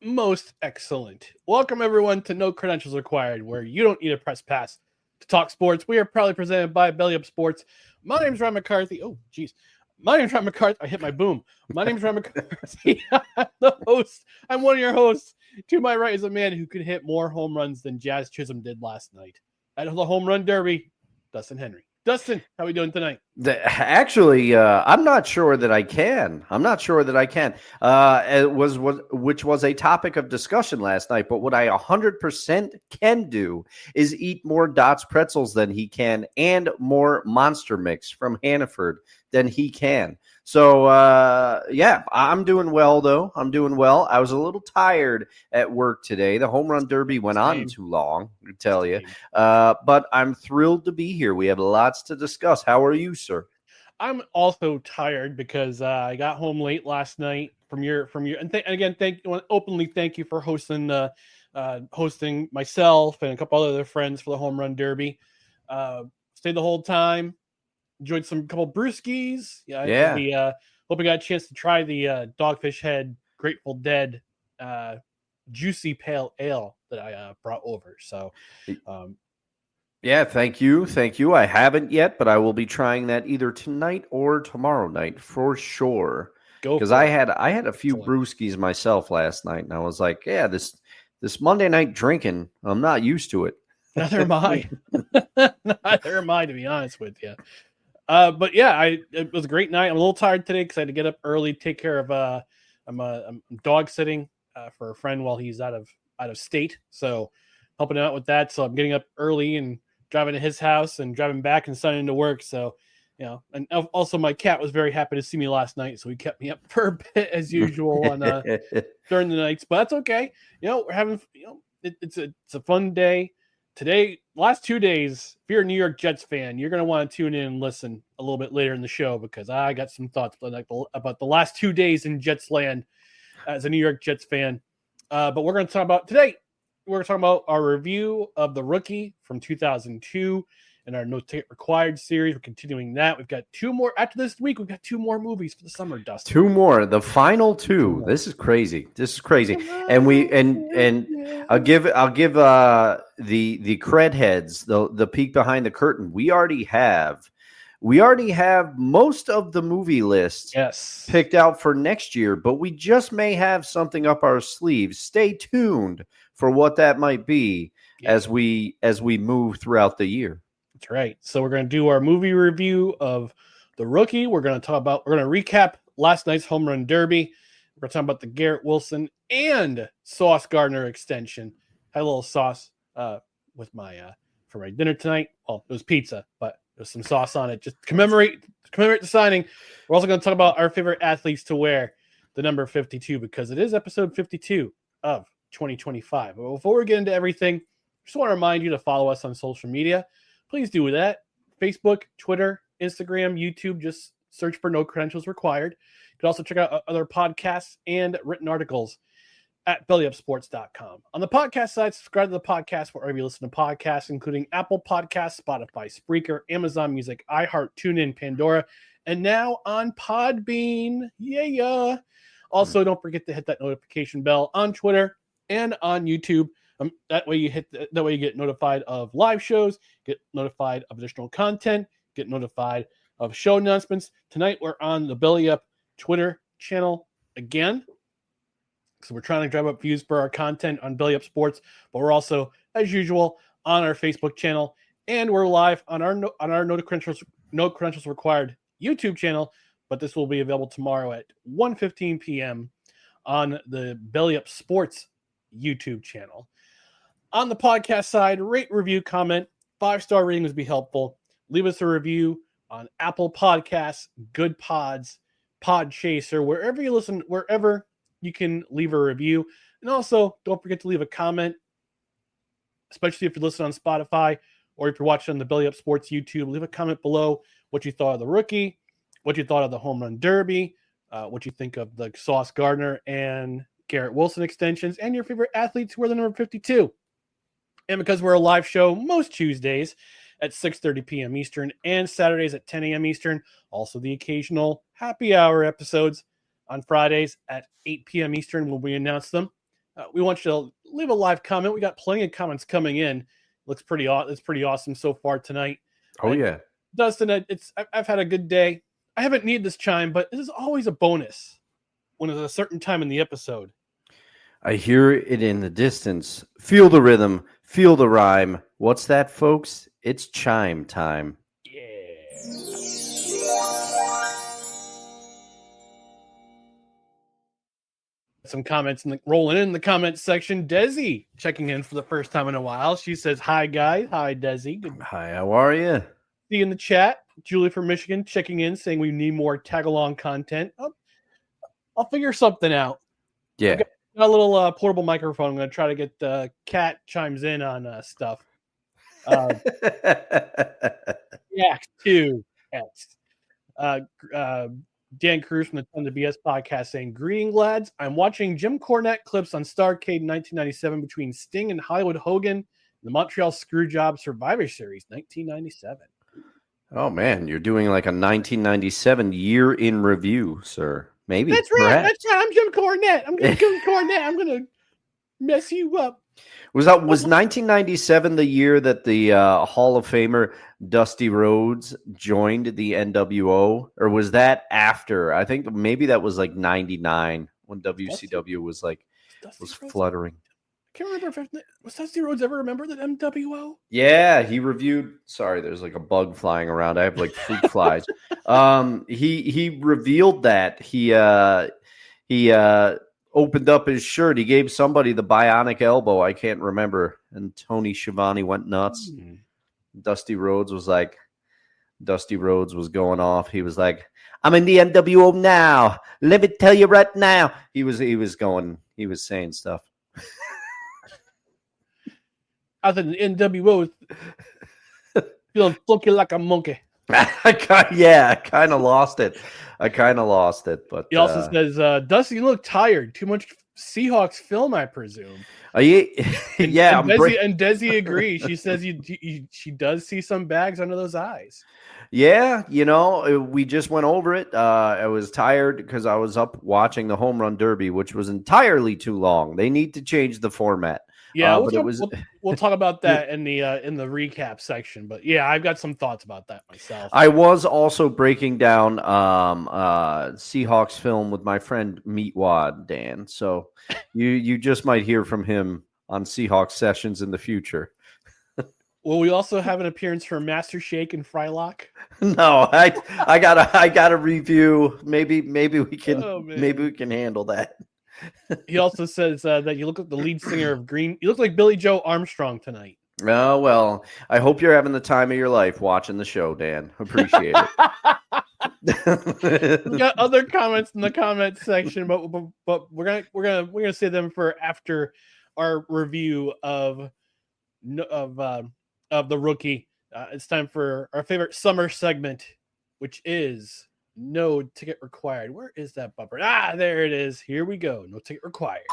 most excellent. Welcome, everyone, to No Credentials Required, where you don't need a press pass to talk sports. We are proudly presented by Belly Up Sports. My name's Ryan McCarthy. Oh, geez. My name's Ryan McCarthy. I hit my boom. My name's Ryan McCarthy. I'm the host. I'm one of your hosts. To my right is a man who could hit more home runs than Jazz Chisholm did last night at the Home Run Derby, Dustin Henry. Dustin, how are we doing tonight? Actually, I'm not sure that I can. Which was a topic of discussion last night. But what I 100% can do is eat more Dots pretzels than he can, and more Monster Mix from Hannaford than he can. So, yeah, I'm doing well, though. I'm doing well. I was a little tired at work today. The Home Run Derby went on too long, I tell you. But I'm thrilled to be here. We have lots to discuss. How are you, sir? I'm also tired because I got home late last night from your and again, openly thank you for hosting myself and a couple other friends for the Home Run Derby. Stayed the whole time. Enjoyed some couple brewskis. Yeah. Hope I got a chance to try the Dogfish Head Grateful Dead juicy pale ale that I brought over. So, yeah, thank you. I haven't yet, but I will be trying that either tonight or tomorrow night for sure. Because I had a few brewskis myself last night, and I was like, yeah, this Monday night drinking, I'm not used to it. Neither am I. Neither am I, to be honest with you. But yeah, it was a great night. I'm a little tired today because I had to get up early, take care of I'm dog sitting for a friend while he's out of state, so helping out with that. So I'm getting up early and driving to his house and driving back and signing into work. So, and also my cat was very happy to see me last night, so he kept me up for a bit as usual on during the nights. But that's okay. We're having it's a fun day. Today, last 2 days, if you're a New York Jets fan, you're going to want to tune in and listen a little bit later in the show because I got some thoughts about the last 2 days in Jets land as a New York Jets fan. But we're going to talk about today. We're talking about our review of The Rookie from 2002 and our No Ticket Required series. We're continuing that. We've got two more. After this week, we've got two more movies for the summer, Dustin. Two more. The final two. This is crazy. And I'll give the cred heads, the peek behind the curtain. We already have most of the movie list picked out for next year, but we just may have something up our sleeves. Stay tuned for what that might be as we move throughout the year. That's right. So we're going to do our movie review of The Rookie. We're going to recap last night's Home Run Derby. We're going to talk about the Garrett Wilson and Sauce Gardner extension. Had a little sauce with for my dinner tonight. Well, it was pizza, but there's some sauce on it. Just commemorate the signing. We're also going to talk about our favorite athletes to wear the number 52 because it is episode 52 of 2025. But before we get into everything, I just want to remind you to follow us on social media. Please do that. Facebook, Twitter, Instagram, YouTube. Just search for No Credentials Required. You can also check out other podcasts and written articles at bellyupsports.com. On the podcast side, subscribe to the podcast wherever you listen to podcasts, including Apple Podcasts, Spotify, Spreaker, Amazon Music, iHeart, TuneIn, Pandora, and now on Podbean. Yeah. Also, don't forget to hit that notification bell on Twitter and on YouTube. That way you get notified of live shows, get notified of additional content, get notified of show announcements. Tonight we're on the Belly Up Twitter channel again. So we're trying to drive up views for our content on Belly Up Sports, but we're also, as usual, on our Facebook channel, and we're live on our No Credentials Required YouTube channel. But this will be available tomorrow at 1:15 p.m. on the Belly Up Sports YouTube channel. On the podcast side, rate, review, comment, 5-star rating would be helpful. Leave us a review on Apple Podcasts, Good Pods, Podchaser, wherever you listen, wherever you can leave a review. And also, don't forget to leave a comment, especially if you're listening on Spotify or if you're watching on the Belly Up Sports YouTube. Leave a comment below what you thought of The Rookie, what you thought of the Home Run Derby, what you think of the Sauce Gardner and Garrett Wilson extensions, and your favorite athletes who are the number 52. And because we're a live show most Tuesdays at 6:30 p.m. Eastern and Saturdays at 10 a.m. Eastern, also the occasional happy hour episodes on Fridays at 8 p.m. Eastern when we announce them. We want you to leave a live comment. We got plenty of comments coming in. It's pretty awesome so far tonight. Oh, yeah. Dustin, I've had a good day. I haven't needed this chime, but this is always a bonus when it's a certain time in the episode. I hear it in the distance. Feel the rhythm. Feel the rhyme. What's that, folks? It's chime time. Yeah. Some comments rolling in the comments section. Desi checking in for the first time in a while. She says, "Hi guys, hi Desi. Good. Hi, how are you? See you in the chat." Julie from Michigan checking in, saying we need more tag along content. I'll figure something out. Yeah. Got a little portable microphone. I'm going to try to get Cat chimes in on stuff. Yeah, two X. Dan Cruz from the Ton to BS podcast saying, "Greetings, lads. I'm watching Jim Cornette clips on Starrcade 1997 between Sting and Hollywood Hogan in the Montreal Screwjob Survivor Series 1997. Oh, man, you're doing like a 1997 year in review, sir. Maybe. That's right. Perhaps. That's right. I'm Jim Cornette. I'm going to Jim Cornette. I'm going to mess you up. Was 1997 the year that the Hall of Famer Dusty Rhodes joined the NWO, or was that after? I think maybe that was like 99 when WCW was fluttering. I can't remember was Dusty Rhodes ever remembered at MWO? Yeah, he reviewed. Sorry, there's like a bug flying around. I have like fruit flies. He revealed that he opened up his shirt. He gave somebody the bionic elbow. I can't remember. And Tony Schiavone went nuts. Dusty Rhodes was going off. He was like, "I'm in the NWO now. Let me tell you right now." He was saying stuff. I was in the NWO feeling funky like a monkey. I kind of lost it. But he also says, "Dusty, you look tired. Too much Seahawks film, I presume." Yeah. And Desi agrees. She says she does see some bags under those eyes. Yeah, we just went over it. I was tired because I was up watching the Home Run Derby, which was entirely too long. They need to change the format. Yeah, we'll talk about that in the recap section. But yeah, I've got some thoughts about that myself. I was also breaking down Seahawks film with my friend Meatwad Dan, so you just might hear from him on Seahawks sessions in the future. Will we also have an appearance from Master Shake and Frylock? No, I gotta review. Maybe we can handle that. He also says that you look like the lead singer of Green. You look like Billy Joe Armstrong tonight. Oh, well, I hope you're having the time of your life watching the show, Dan. Appreciate it. We got other comments in the comment section, but we're gonna save them for after our review of the rookie. It's time for our favorite summer segment, which is no ticket required. Where is that bumper? There it is. Here we go. No ticket required.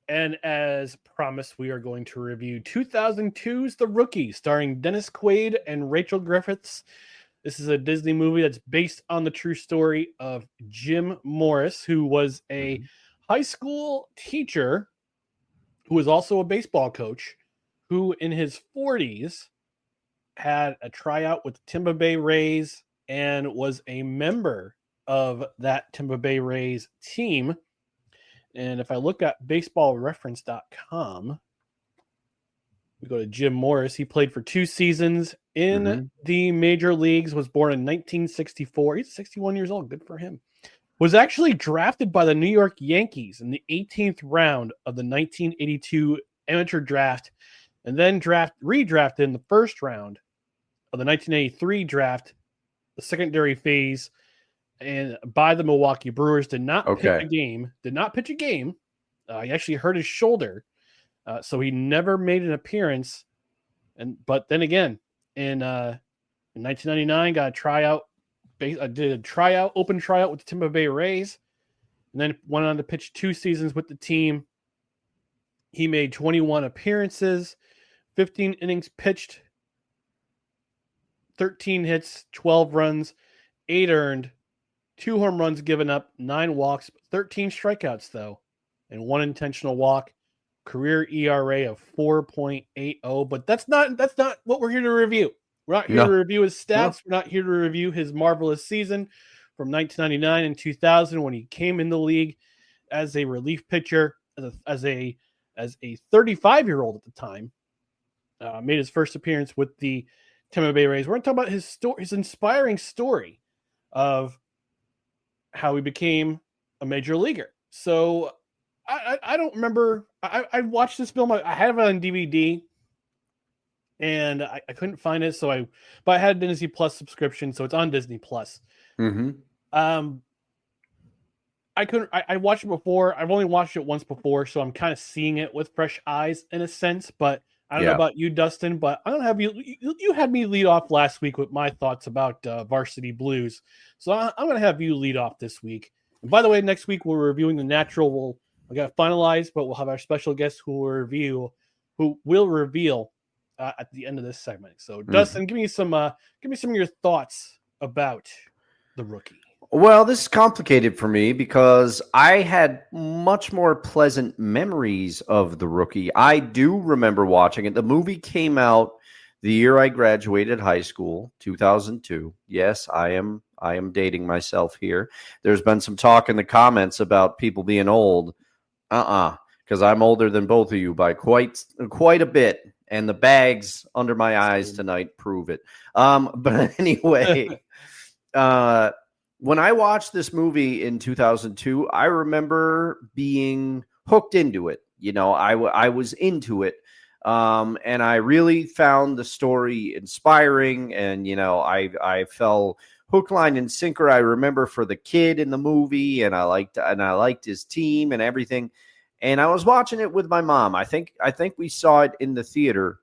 And as promised, we are going to review 2002's The Rookie, starring Dennis Quaid and Rachel Griffiths. This is a Disney movie that's based on the true story of Jim Morris, who was a high school teacher who was also a baseball coach, who in his 40s had a tryout with the Tampa Bay Rays and was a member of that Tampa Bay Rays team. And if I look at baseballreference.com, we go to Jim Morris. He played for 2 seasons in the major leagues, was born in 1964. He's 61 years old. Good for him. Was actually drafted by the New York Yankees in the 18th round of the 1982 amateur draft, and then redrafted in the first round of the 1983 draft, the secondary phase, and by the Milwaukee Brewers. Did not pitch a game. He actually hurt his shoulder, so he never made an appearance. But then again, in 1999, got a tryout did a open tryout with the Tampa Bay Rays, and then went on to pitch 2 seasons with the team. He made 21 appearances, 15 innings pitched, 13 hits, 12 runs, 8 earned, 2 home runs given up, 9 walks, 13 strikeouts though, and 1 intentional walk. Career ERA of 4.80. But that's not what we're here to review. We're not here to review his stats. We're not here to review his marvelous season from 1999 and 2000 when he came in the league as a relief pitcher, as a 35-year-old at the time. Made his first appearance with the Tampa Bay Rays. We're going to talk about his inspiring story of how he became a major leaguer. So I don't remember. I watched this film. I have it on DVD, and I couldn't find it. But I had a Disney Plus subscription, so it's on Disney Plus. Mm-hmm. I watched it before. I've only watched it once before, so I'm kind of seeing it with fresh eyes in a sense. But I don't know about you, Dustin. But I don't have you. You had me lead off last week with my thoughts about Varsity Blues, so I'm going to have you lead off this week. And by the way, next week we're reviewing The Natural. We got finalized, but we'll have our special guest who will reveal at the end of this segment. So, Dustin, give me some of your thoughts about The Rookie. Well, this is complicated for me because I had much more pleasant memories of The Rookie. I do remember watching it. The movie came out the year I graduated high school, 2002. Yes, I am dating myself here. There's been some talk in the comments about people being old. Because I'm older than both of you by quite a bit, and the bags under my eyes tonight prove it. But anyway, when I watched this movie in 2002, I remember being hooked into it. You know, I was into it, and I really found the story inspiring, and you know, I fell hook, line, and sinker. I remember for the kid in the movie, and I liked his team and everything. And I was watching it with my mom. I think we saw it in the theater,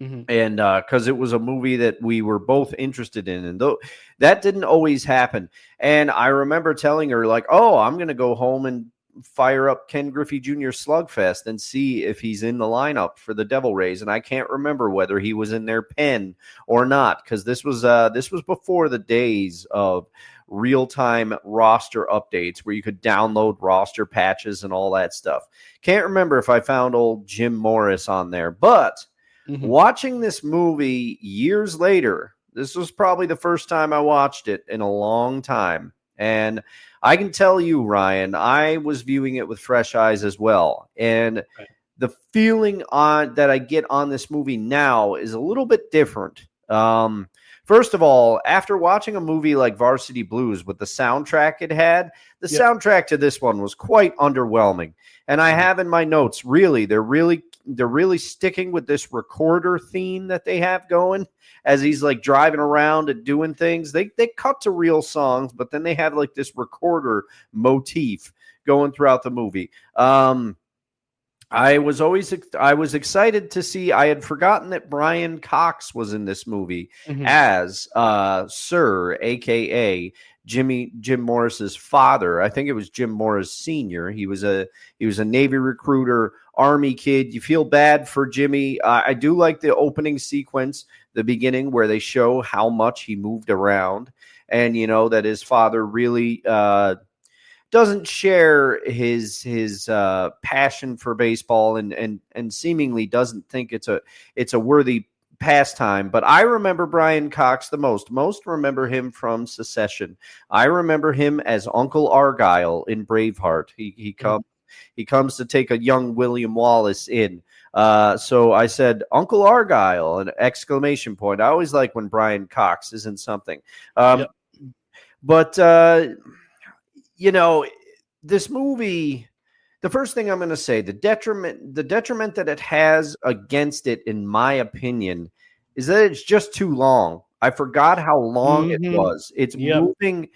and because it was a movie that we were both interested in, and though that didn't always happen. And I remember telling her like, "Oh, I'm going to go home and fire up Ken Griffey Jr. Slugfest and see if he's in the lineup for the Devil Rays." And I can't remember whether he was in their pen or not, because this was before the days of real-time roster updates where you could download roster patches and all that stuff. Can't remember if I found old Jim Morris on there, but watching this movie years later, this was probably the first time I watched it in a long time. And I can tell you, Ryan, I was viewing it with fresh eyes as well. And the feeling that I get on this movie now is a little bit different. First of all, after watching a movie like Varsity Blues with the soundtrack it had, the soundtrack to this one was quite underwhelming. And I have in my notes, they're really sticking with this recorder theme that they have going as he's like driving around and doing things. They cut to real songs, but then they have like this recorder motif going throughout the movie. I was excited to see. I had forgotten that Brian Cox was in this movie as Sir, aka Jim Morris's father. I think it was Jim Morris Sr. He was a Navy recruiter, Army kid. You feel bad for Jimmy. I do like the opening sequence, the beginning where they show how much he moved around, and you know that his father really doesn't share his passion for baseball and seemingly doesn't think it's a worthy pastime. But I remember Brian Cox the most. Most remember him from Secession. I remember him as Uncle Argyle in Braveheart. He comes to take a young William Wallace in. So I said, Uncle Argyle, an exclamation point. I always like when Brian Cox is in something. But you know, this movie, the first thing I'm going to say, the detriment that it has against it, in my opinion, is that it's just too long. I forgot how long it was. It's moving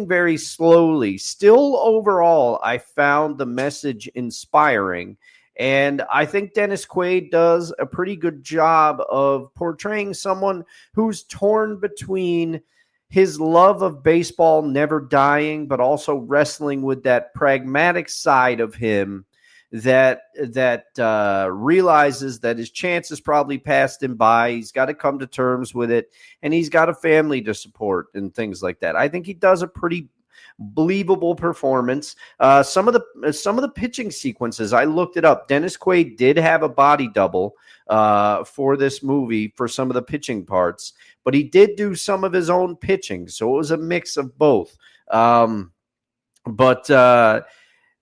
very slowly. Still, overall, I found the message inspiring. And I think Dennis Quaid does a pretty good job of portraying someone who's torn between his love of baseball never dying, but also wrestling with that pragmatic side of him that realizes that his chances probably passed him by. He's got to come to terms with it, and he's got a family to support and things like that. I think he does a pretty believable performance. Some of the pitching sequences, I looked it up. Dennis Quaid did have a body double for this movie for some of the pitching parts, but he did do some of his own pitching, so it was a mix of both. But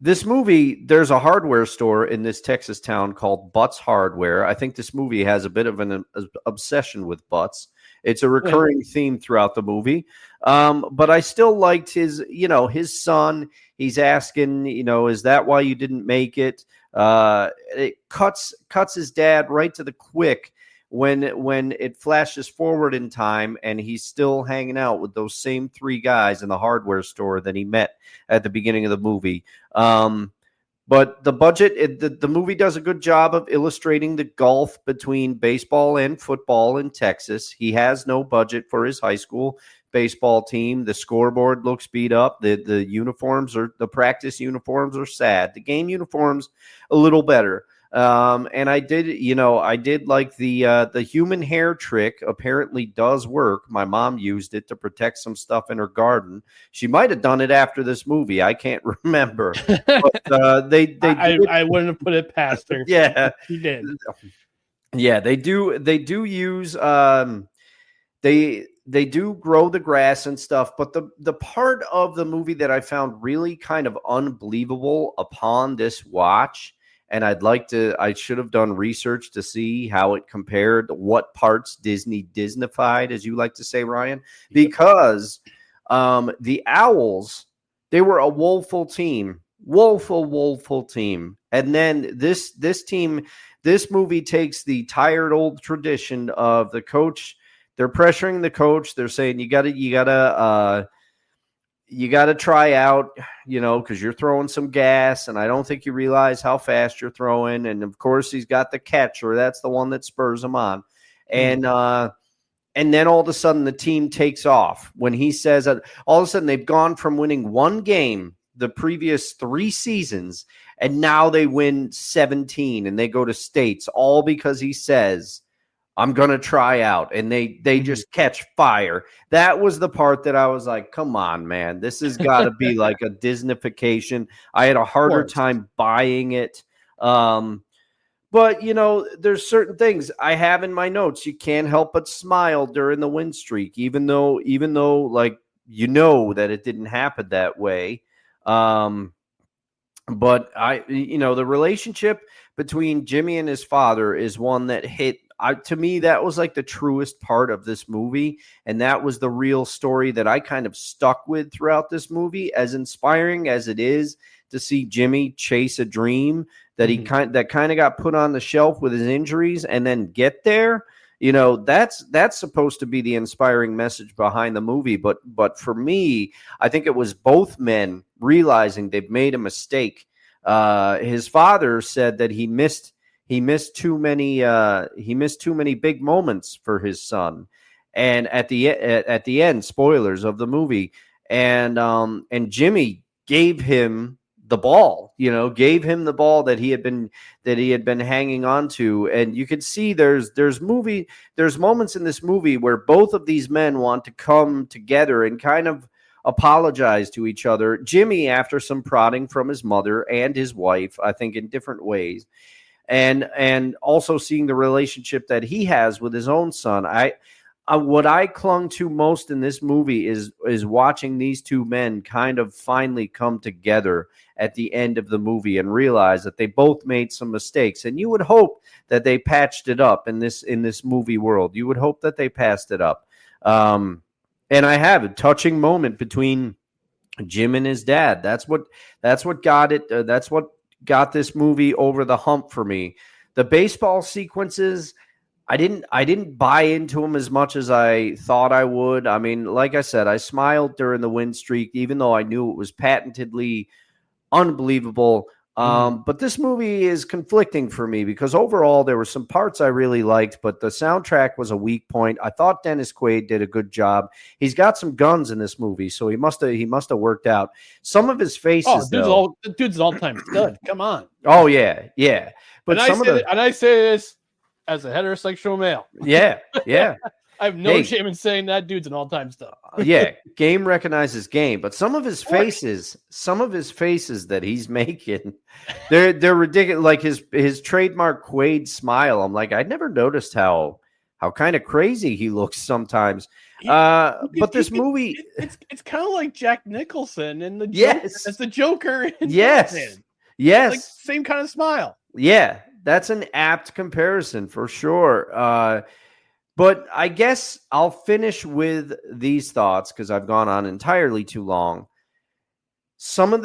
this movie, there's a hardware store in this Texas town called Butts Hardware. I think this movie has a bit of an obsession with butts. It's a recurring theme throughout the movie. But I still liked his son. He's asking, is that why you didn't make it? It cuts his dad right to the quick when it flashes forward in time, and he's still hanging out with those same three guys in the hardware store that he met at the beginning of the movie. But the budget, the movie does a good job of illustrating the gulf between baseball and football in Texas. He has no budget for his high school baseball team. The scoreboard looks beat up. The uniforms the practice uniforms are sad. The game uniforms a little better. And I did like the human hair trick apparently does work. My mom used it to protect some stuff in her garden. She might have done it after this movie. I can't remember. But I wouldn't have put it past her. Yeah, she did. Yeah, they do use they do grow the grass and stuff, but the part of the movie that I found really kind of unbelievable upon this watch, and I should have done research to see how it compared, what parts Disney Disneyfied, as you like to say, Ryan, because the Owls, they were a woeful team. And then this movie takes the tired old tradition of the coach. They're pressuring the coach. They're saying, you gotta try out, because you're throwing some gas, and I don't think you realize how fast you're throwing. And of course, he's got the catcher. That's the one that spurs him on. And then all of a sudden, the team takes off when he says that. All of a sudden, they've gone from winning one game the previous 3 seasons, and now they win 17, and they go to states, all because he says, I'm going to try out, and they just catch fire. That was the part that I was like, come on, man. This has got to be like a Disneyfication. I had a harder time buying it. But, there's certain things I have in my notes. You can't help but smile during the win streak, even though like, that it didn't happen that way. But the relationship between Jimmy and his father is one that hit. To me, that was like the truest part of this movie, and that was the real story that I kind of stuck with throughout this movie. As inspiring as it is to see Jimmy chase a dream that he kind of got put on the shelf with his injuries and then get there, that's supposed to be the inspiring message behind the movie. But for me, I think it was both men realizing they've made a mistake. His father said that he missed too many big moments for his son, and at the end, spoilers of the movie, and Jimmy gave him the ball, that he had been hanging on to, and you could see there's moments in this movie where both of these men want to come together and kind of apologize to each other. Jimmy, after some prodding from his mother and his wife, I think in different ways. And also seeing the relationship that he has with his own son. What I clung to most in this movie is watching these two men kind of finally come together at the end of the movie and realize that they both made some mistakes. And you would hope that they patched it up in this movie world. You would hope that they passed it up. And I have a touching moment between Jim and his dad. That's what got it. That's what got this movie over the hump for me. The baseball sequences, I didn't buy into them as much as I thought I would. I mean, like I said, I smiled during the win streak, even though I knew it was patently unbelievable. But this movie is conflicting for me because overall there were some parts I really liked, but the soundtrack was a weak point. I thought Dennis Quaid did a good job. He's got some guns in this movie, so he must have worked out. Some of his faces, dude's an all-time stud. Come on. Oh yeah. But I say this as a heterosexual male. Yeah. I have no shame in saying that dude's an all-time stud. Yeah, game recognizes game, but some of his faces that he's making, they're ridiculous. Like his trademark Quaid smile. I'm like, I'd never noticed how kind of crazy he looks sometimes. But this movie, it's kind of like Jack Nicholson and the yes, as the Joker. Yes, like same kind of smile. Yeah, that's an apt comparison for sure. But I guess I'll finish with these thoughts because I've gone on entirely too long. Some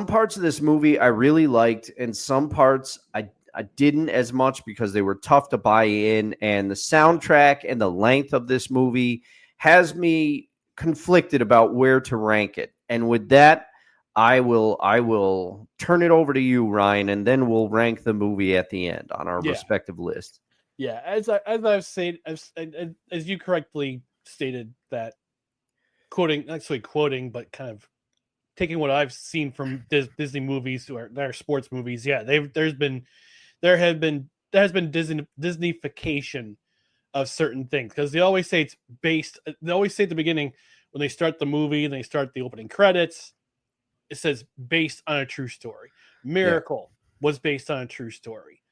parts of this movie I really liked, and some parts I didn't as much because they were tough to buy in. And the soundtrack and the length of this movie has me conflicted about where to rank it. And with that, I will turn it over to you, Ryan, and then we'll rank the movie at the end on our respective list. Yeah, as I've said, as you correctly stated, that quoting, but kind of taking what I've seen from Disney movies or their sports movies. Yeah, there has been Disneyfication of certain things because they always say it's based. They always say at the beginning when they start the movie and they start the opening credits, it says based on a true story. Miracle was based on a true story.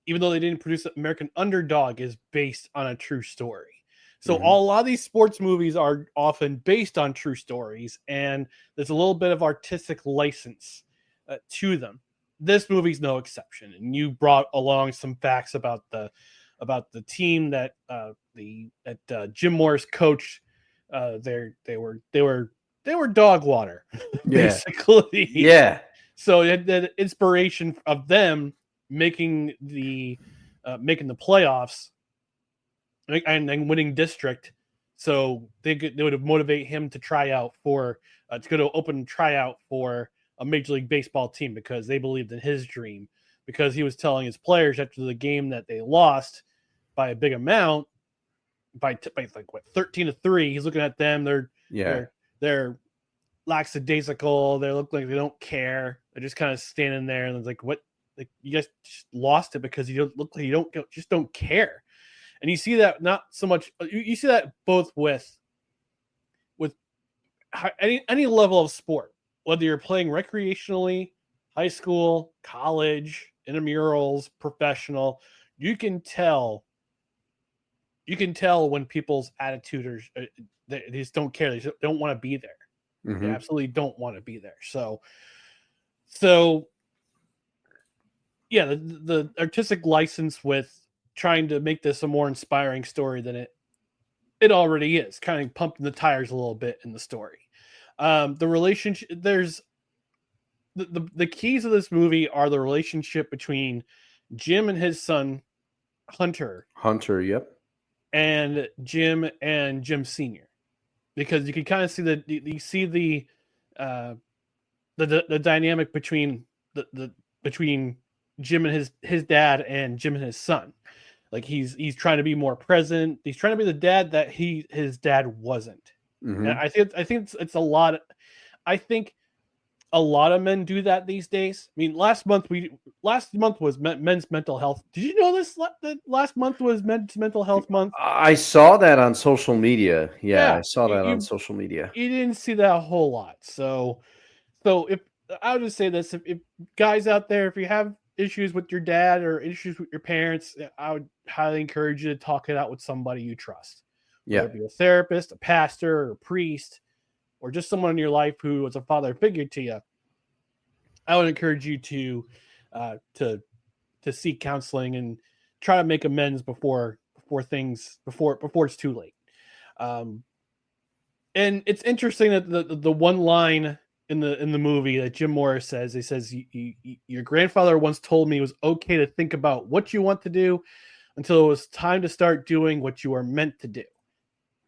Even though they didn't produce it, American Underdog is based on a true story. So a lot of these sports movies are often based on true stories, and there's a little bit of artistic license to them. This movie's no exception. And you brought along some facts about the team that Jim Morris coached. They were dog water, basically. Yeah. So the inspiration of them making the playoffs and then winning district, so they would motivate him to try out for to go to open tryout for a Major League Baseball team because they believed in his dream. Because he was telling his players after the game that they lost by a big amount, by like 13-3. He's looking at them. They're lackadaisical. They look like they don't care. They're just kind of standing there and it's like, what? Like, you guys just lost it because you don't look like you don't care. And you see that not so much. You see that both with any level of sport, whether you're playing recreationally, high school, college, intramurals, professional. You can tell when people's attitude they just don't care. They just don't want to be there. They absolutely don't want to be there. So. Yeah, the artistic license with trying to make this a more inspiring story than it already is, kind of pumping the tires a little bit in the story. The relationship, there's the keys of this movie are the relationship between Jim and his son Hunter, yep, and Jim Sr. Because you can kind of see the dynamic between between Jim and his dad and Jim and his son. Like he's trying to be more present. He's trying to be the dad that his dad wasn't. And I think it's a lot. I think a lot of men do that these days. I mean, last month was men's mental health. Did you know this? That last month was men's mental health month. I saw that on social media. Yeah, I saw that on social media. You didn't see that a whole lot. So if I would just say this, if guys out there, if you have issues with your dad or issues with your parents, I would highly encourage you to talk it out with somebody you trust. Yeah. Whether it be a therapist, a pastor, or a priest, or just someone in your life who was a father figure to you. I would encourage you to seek counseling and try to make amends before it's too late. And it's interesting that the one line in the movie that Jim Morris says, he says, your grandfather once told me it was okay to think about what you want to do until it was time to start doing what you are meant to do.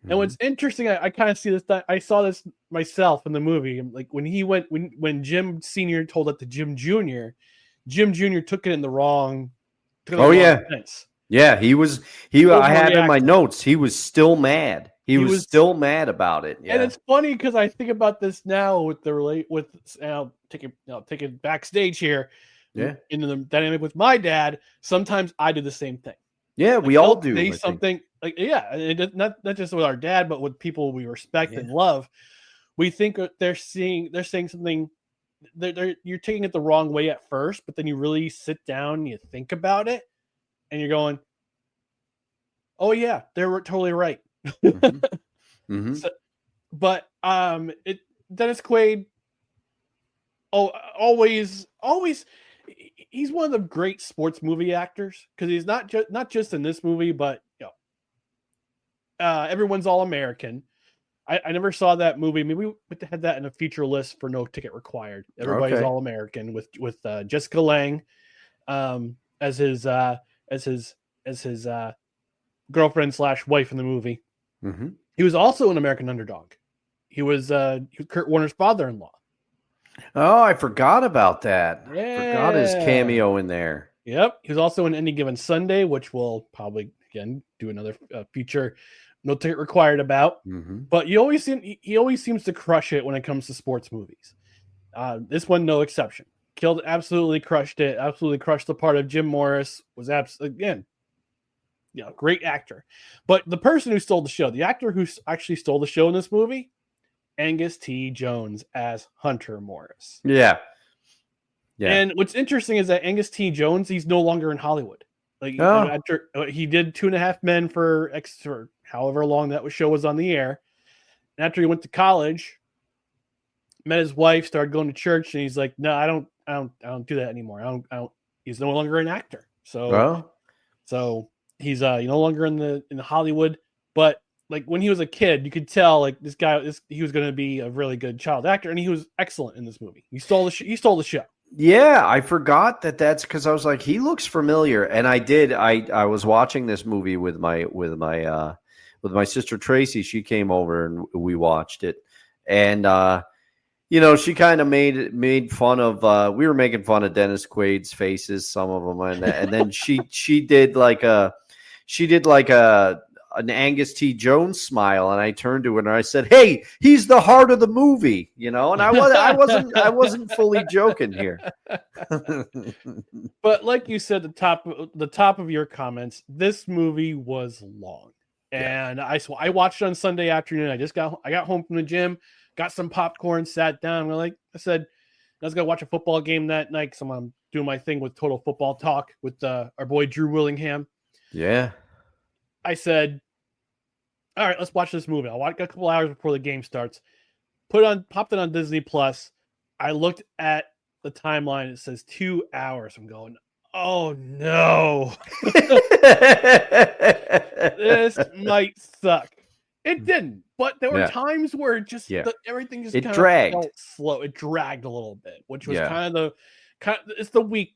And what's interesting, I kind of see this. I saw this myself in the movie. Like when Jim Senior told it to Jim Junior, Jim Junior took it in the wrong. Sense. Yeah, he was. I have in my notes. He was still mad. He was still mad about it. Yeah. And it's funny because I think about this now with take it backstage here. Yeah. In the dynamic with my dad, sometimes I do the same thing. Yeah, we all do. Say something like, not just with our dad, but with people we respect and love. We think they're saying something. You're taking it the wrong way at first, but then you really sit down, you think about it, and you're going, "Oh yeah, they were totally right." So, but Dennis Quaid. Oh, always. He's one of the great sports movie actors because he's not just in this movie, but Everyone's All American. I never saw that movie. Maybe we had that in a feature list for No Ticket Required. Everybody's All American with Jessica Lange as his girlfriend / wife in the movie. He was also an American Underdog. He was Kurt Warner's father-in-law. Oh, I forgot about that. Yeah. Forgot his cameo in there. Yep. He was also in Any Given Sunday, which we'll probably, again, do another feature, No Ticket Required about. But he always seems to crush it when it comes to sports movies. This one, no exception. Absolutely crushed it. Absolutely crushed the part of Jim Morris. Was again, great actor. But the person who stole the show, the actor who actually stole the show in this movie, Angus T. Jones as Hunter Morris. Yeah. And what's interesting is that Angus T. Jones, he's no longer in Hollywood. After he did 2.5 Men for however long that show was on the air. And after he went to college, met his wife, started going to church, and he's like, "No, I don't do that anymore. I don't." He's no longer an actor. So he's no longer in the Hollywood. But like when he was a kid, you could tell like this guy, he was going to be a really good child actor, and he was excellent in this movie. He stole the show. Yeah, I forgot that's because I was like, he looks familiar, and I did. I was watching this movie with my sister Tracy. She came over and we watched it, and she kind of made fun of. We were making fun of Dennis Quaid's faces, some of them, and then she did like an Angus T. Jones smile, and I turned to her and I said, "Hey, he's the heart of the movie," and I wasn't fully joking here. But like you said, the top of your comments, this movie was long, and I watched it on Sunday afternoon. I got home from the gym, got some popcorn, sat down. I said, I was gonna watch a football game that night, so I'm doing my thing with Total Football Talk with our boy Drew Willingham. Yeah. I said, all right, let's watch this movie. I'll watch a couple hours before the game starts. Popped it on Disney Plus. I looked at the timeline. It says 2 hours. I'm going, oh no. This might suck. It didn't, but there were times where everything just kind dragged. of felt slow. It dragged a little bit, which was it's the weak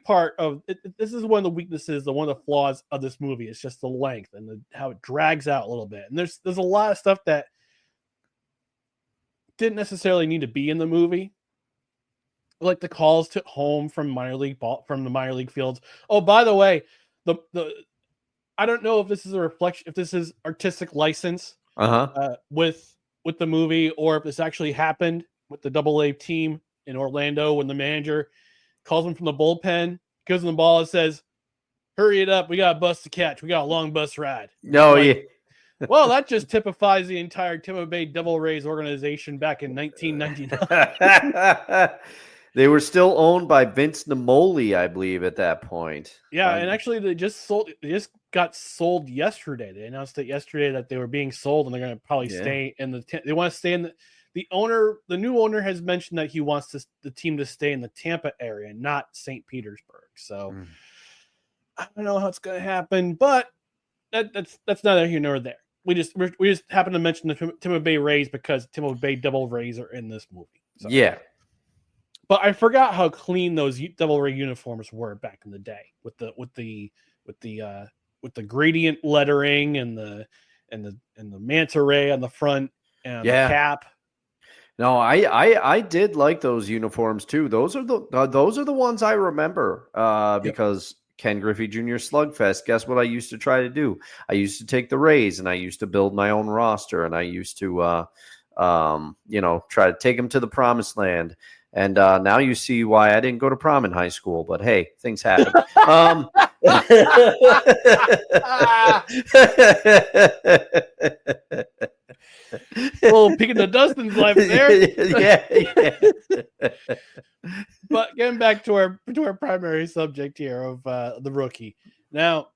part of it. This is one of the weaknesses, one of the flaws of this movie. It's just the length and how it drags out a little bit. And there's a lot of stuff that didn't necessarily need to be in the movie, like the calls to home from the minor league fields. Oh, by the way, I don't know if this is a reflection, if this is artistic license with the movie, or if this actually happened with the AA team in Orlando when the manager calls him from the bullpen, gives him the ball and says, "Hurry it up. We got a bus to catch. We got a long bus ride." No, Well, that just typifies the entire Tampa Bay Devil Rays organization back in 1999. They were still owned by Vince Namoli, I believe, at that point. Yeah, and actually they just got sold yesterday. They announced it yesterday that they were being sold, and they're going to probably stay in they want to stay in the new owner has mentioned that he wants the team to stay in the Tampa area, not St. Petersburg. So I don't know how it's going to happen, but that's neither here nor there. We just happen to mention the Tampa Bay Rays because Tampa Bay Devil Rays are in this movie. So. Yeah. But I forgot how clean those Devil Ray uniforms were back in the day with the gradient lettering and and the manta ray on the front and the Yeah. cap. No, I did like those uniforms too. Those are the ones I remember because Ken Griffey Jr. Slugfest. Guess what I used to try to do? I used to take the Rays and I used to build my own roster and I used to try to take them to the promised land. And now you see why I didn't go to prom in high school. But hey, things happen. Little peek into Dustin's life there. yeah. But getting back to our primary subject here of the rookie. Now,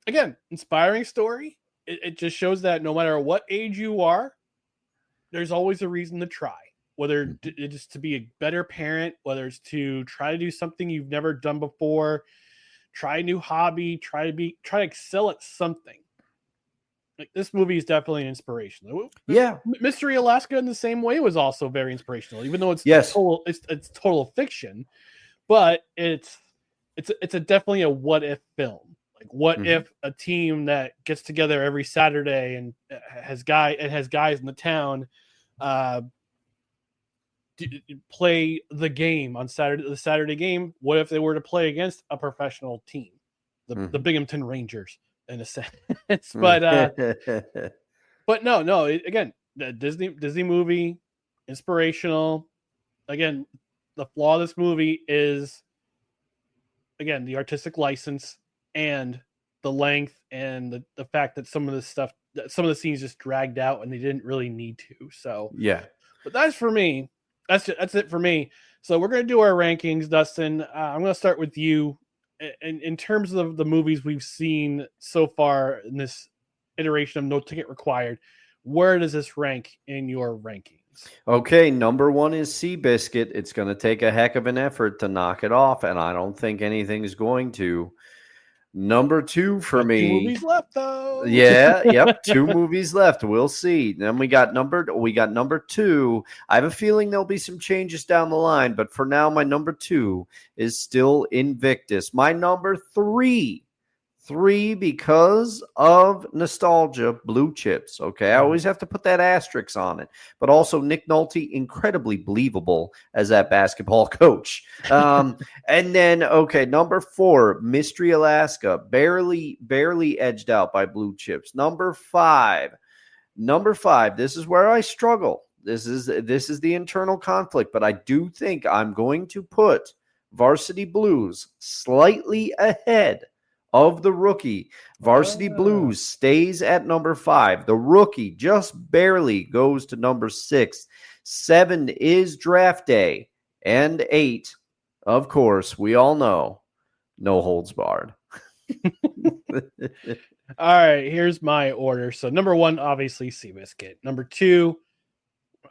again, inspiring story. It just shows that no matter what age you are, there's always a reason to try. Whether it's to be a better parent, whether it's to try to do something you've never done before, try a new hobby, try to excel at something. Like, this movie is definitely an inspiration. Yeah. Mystery Alaska in the same way was also very inspirational, even though it's total fiction, but it's definitely a what if film. Like, what if a team that gets together every Saturday and has guys in the town play the game on the Saturday game? What if they were to play against a professional team, the Binghamton Rangers in a sense? But no. Again, the Disney movie, inspirational. Again, the flaw of this movie is, again, the artistic license and the length and the fact that some of the scenes just dragged out and they didn't really need to. So yeah, but that's for me. That's it for me. So we're going to do our rankings, Dustin. I'm going to start with you. In terms of the movies we've seen so far in this iteration of No Ticket Required, where does this rank in your rankings? Okay, number 1 is Seabiscuit. It's going to take a heck of an effort to knock it off, and I don't think anything's going to. Number 2 for me. 2 movies left, though. Yeah, yep. 2 movies left. We'll see. Then we got number 2. I have a feeling there'll be some changes down the line, but for now, my number 2 is still Invictus. My number 3 because of nostalgia, Blue Chips. Okay, I always have to put that asterisk on it, but also Nick Nolte, incredibly believable as that basketball coach. And then, okay, number 4, Mystery Alaska, barely edged out by Blue Chips. Number 5, this is where I struggle. This is the internal conflict, but I do think I'm going to put Varsity Blues slightly ahead of The Rookie. Varsity Blues stays at number 5. The Rookie just barely goes to number 6. 7 is Draft Day. And 8, of course, we all know, No Holds Barred. All right, here's my order. So number 1, obviously, Seabiscuit. Number 2,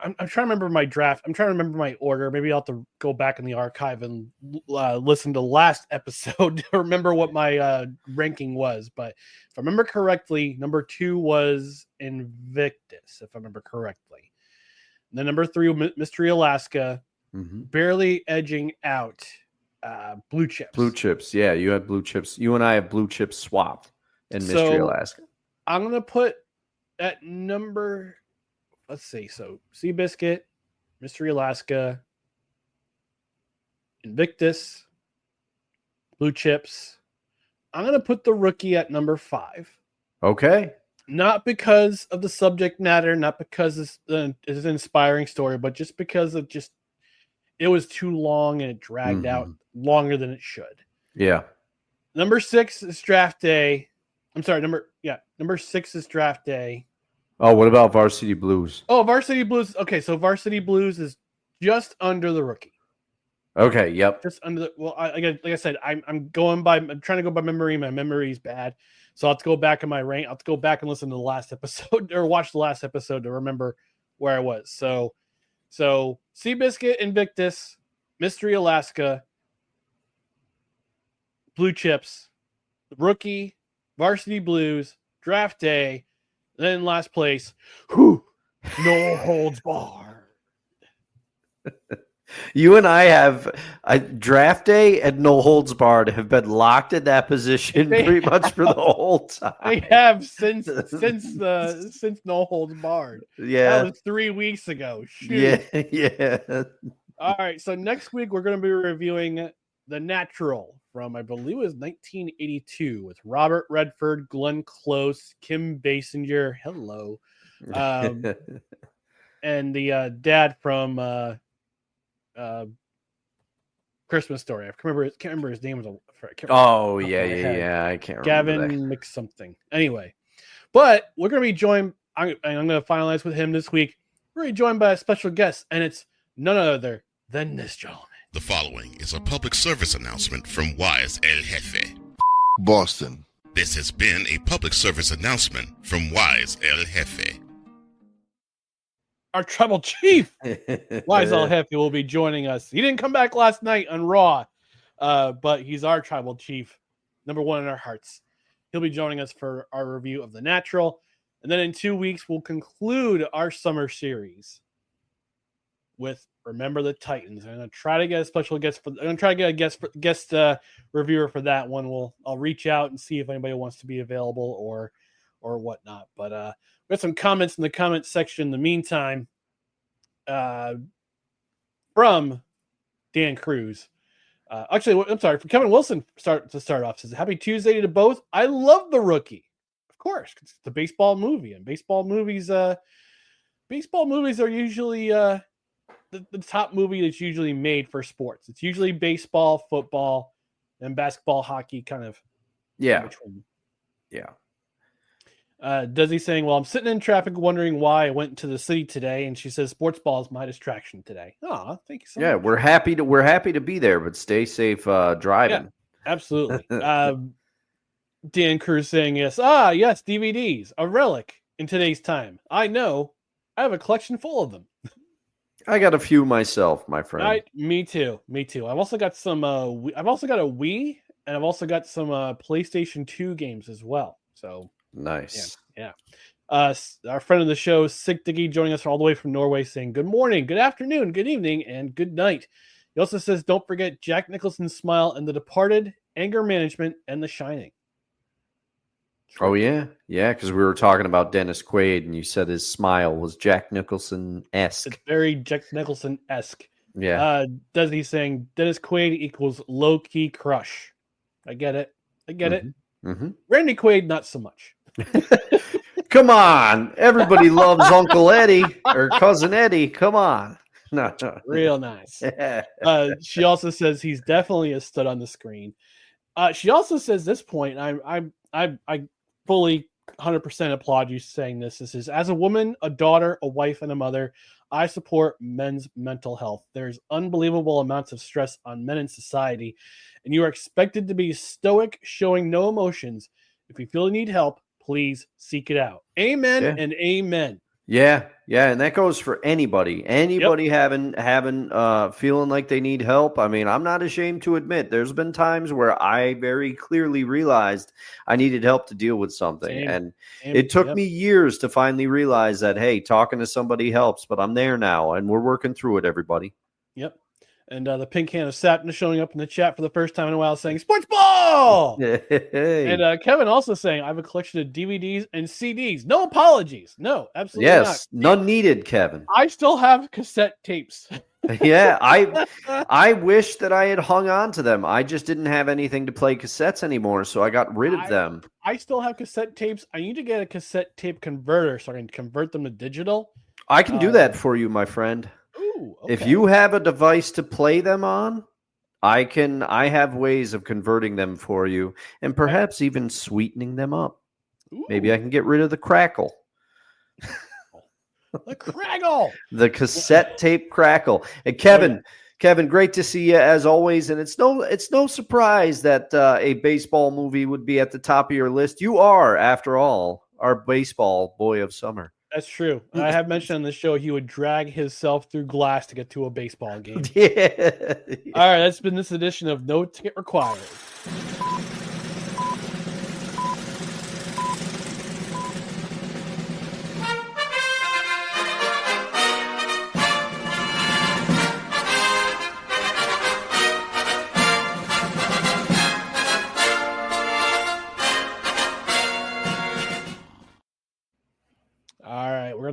I'm trying to remember my draft. I'm trying to remember my order. Maybe I'll have to go back in the archive and listen to the last episode to remember what my ranking was. But if I remember correctly, number 2 was Invictus, if I remember correctly. And then number 3, Mystery Alaska, barely edging out Blue Chips. Blue Chips, yeah, you had Blue Chips. You and I have Blue Chips swapped in Mystery Alaska. I'm going to put at number... Let's see. So Seabiscuit, Mystery Alaska, Invictus, Blue Chips. I'm going to put The Rookie at number 5. Okay. Not because of the subject matter, not because it's an inspiring story, but just because of it was too long and it dragged out longer than it should. Yeah. Number 6 is Draft Day. I'm sorry. Number 6 is Draft Day. Oh, what about Varsity Blues? Oh, Varsity Blues. Okay, so Varsity Blues is just under The Rookie. Okay, yep. Just under the. Well, like I said, I'm trying to go by memory. My memory is bad, so I'll have to go back in my rank. I'll have to go back and listen to the last episode or watch the last episode to remember where I was. So Seabiscuit, Invictus, Mystery Alaska, Blue Chips, The Rookie, Varsity Blues, Draft Day. Then last place, No Holds Barred. You and I have draft day and no holds barred have been locked in that position pretty much for the whole time. They have since no holds barred. Yeah. That was 3 weeks ago. Shoot. Yeah. All right. So next week we're going to be reviewing The Natural from, I believe it was 1982, with Robert Redford, Glenn Close, Kim Basinger. Hello. And the dad from Christmas Story. I can't remember his name. I can't I can't remember. Gavin McSomething. Anyway, but we're going to be joined. I'm going to finalize with him this week. We're going to be joined by a special guest, and it's none other than this gentleman. The following is a public service announcement from Wise El Jefe. Boston. This has been a public service announcement from Wise El Jefe. Our tribal chief, Wise El Jefe, will be joining us. He didn't come back last night on Raw, but he's our tribal chief, number one in our hearts. He'll be joining us for our review of The Natural. And then in 2 weeks, we'll conclude our summer series with Remember the Titans. I'm going to try to get a special guest. I'm going to try to get a guest reviewer for that one. I'll reach out and see if anybody wants to be available or whatnot. But we got some comments in the comment section in the meantime from Dan Cruz. Actually, I'm sorry, for Kevin Wilson. Start off, says Happy Tuesday to both. I love The Rookie. Of course, it's a baseball movie, and baseball movies are usually the top movie that's usually made for sports. It's usually baseball, football, and basketball, hockey, kind of. Yeah. Between. Yeah. Desi saying, well, I'm sitting in traffic wondering why I went to the city today, and she says sports ball is my distraction today. Oh, thank you so much. Yeah, we're happy to be there, but stay safe driving. Yeah, absolutely. Dan Cruz saying yes. Yes, DVDs, a relic in today's time. I know. I have a collection full of them. I got a few myself, my friend. Me too. I've also got some I've also got a Wii, and I've also got some PlayStation 2 games as well. So nice. Yeah. Our friend of the show, Sick Diggy, joining us all the way from Norway, saying good morning, good afternoon, good evening, and good night. He also says, don't forget Jack Nicholson's smile and The Departed, Anger Management, and The Shining. Oh, yeah. Yeah, because we were talking about Dennis Quaid, and you said his smile was Jack Nicholson-esque. It's very Jack Nicholson-esque. Yeah. Desi's saying Dennis Quaid equals low-key crush. I get it. Mm-hmm. Randy Quaid, not so much. Come on. Everybody loves Uncle Eddie or Cousin Eddie. Come on. No. Real nice. She also says he's definitely a stud on the screen. She also says this point, I fully 100% applaud you saying this. This is, as a woman, a daughter, a wife, and a mother, I support men's mental health. There's unbelievable amounts of stress on men in society, and you are expected to be stoic, showing no emotions. If you feel you need help, please seek it out. Amen and amen. Yeah, and that goes for anybody. Anybody having feeling like they need help. I mean, I'm not ashamed to admit there's been times where I very clearly realized I needed help to deal with something. And it took me years to finally realize that, hey, talking to somebody helps, but I'm there now and we're working through it, everybody. Yep. And the pink can of Sapna showing up in the chat for the first time in a while saying, Sports Ball! Hey. And Kevin also saying, I have a collection of DVDs and CDs. No apologies. No, absolutely not. Yes, none needed, Kevin. I still have cassette tapes. Yeah, I wish that I had hung on to them. I just didn't have anything to play cassettes anymore, so I got rid of them. I still have cassette tapes. I need to get a cassette tape converter so I can convert them to digital. I can do that for you, my friend. Ooh, okay. If you have a device to play them on, I have ways of converting them for you and perhaps even sweetening them up. Ooh. Maybe I can get rid of the crackle. The crackle. The cassette tape crackle. And Kevin, great to see you as always. And it's no surprise that a baseball movie would be at the top of your list. You are, after all, our baseball boy of summer. That's true. I have mentioned on the show he would drag himself through glass to get to a baseball game. Yeah. All right, that's been this edition of No Ticket Required.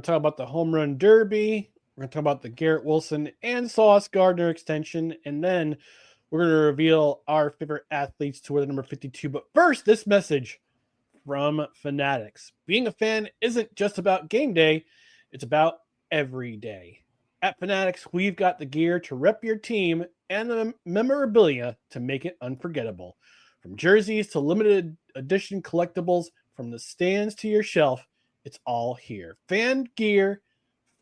going to talk about the Home Run Derby. We're going to talk about the Garrett Wilson and Sauce Gardner extension. And then we're going to reveal our favorite athletes to wear the number 52. But first, this message from Fanatics. Being a fan isn't just about game day. It's about every day. At Fanatics, we've got the gear to rep your team and the memorabilia to make it unforgettable. From jerseys to limited edition collectibles, from the stands to your shelf, it's all here. Fan gear,